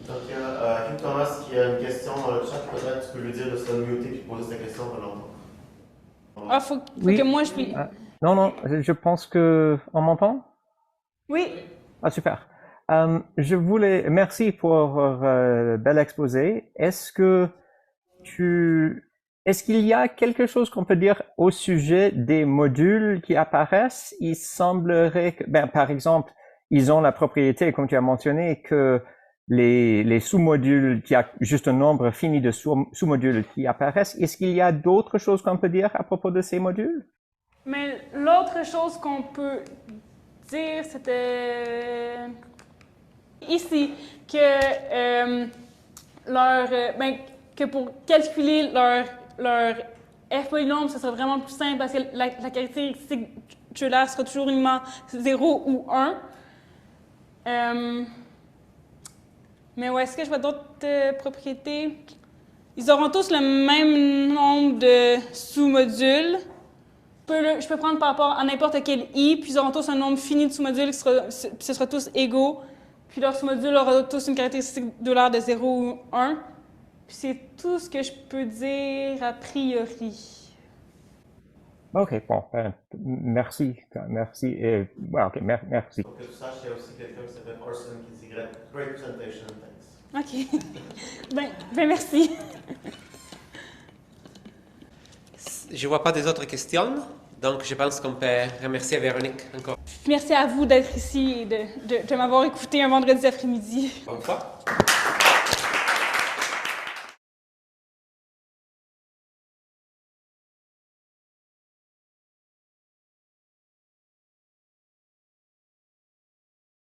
Donc, Kim Thomas qui a une question dans le chat, peut-être tu peux lui dire de se muter et poser sa question pendant longtemps. Ah, faut que moi je puisse. Non, je pense que on m'entend? Oui. Ah, super. Merci pour bel exposé. Est-ce qu'il y a quelque chose qu'on peut dire au sujet des modules qui apparaissent? Il semblerait que, par exemple, ils ont la propriété, comme tu as mentionné, que les sous-modules, qu'il y a juste un nombre fini de sous-modules qui apparaissent. Est-ce qu'il y a d'autres choses qu'on peut dire à propos de ces modules? Mais l'autre chose qu'on peut dire, c'était ici que que pour calculer leur F polynôme, ce serait vraiment plus simple parce que la caractéristique Euler sera toujours uniquement 0 ou 1. Mais ouais, est-ce que je vois d'autres propriétés? Ils auront tous le même nombre de sous-modules. Je peux prendre par rapport à n'importe quel i, puis ils auront tous un nombre fini de sous-modules, ce sera tous égaux. Puis leurs sous-modules auront tous une caractéristique d'Euler de 0 ou 1. Puis c'est tout ce que je peux dire a priori. Ok, bon, merci. Et, ok, merci. Pour que tu saches, il y a aussi quelqu'un qui s'appelle Orson qui dit « Great presentation, thanks ». OK. ben merci. Je ne vois pas des autres questions, donc je pense qu'on peut remercier Véronique encore. Merci à vous d'être ici et de m'avoir écouté un vendredi après-midi. Bonne fois.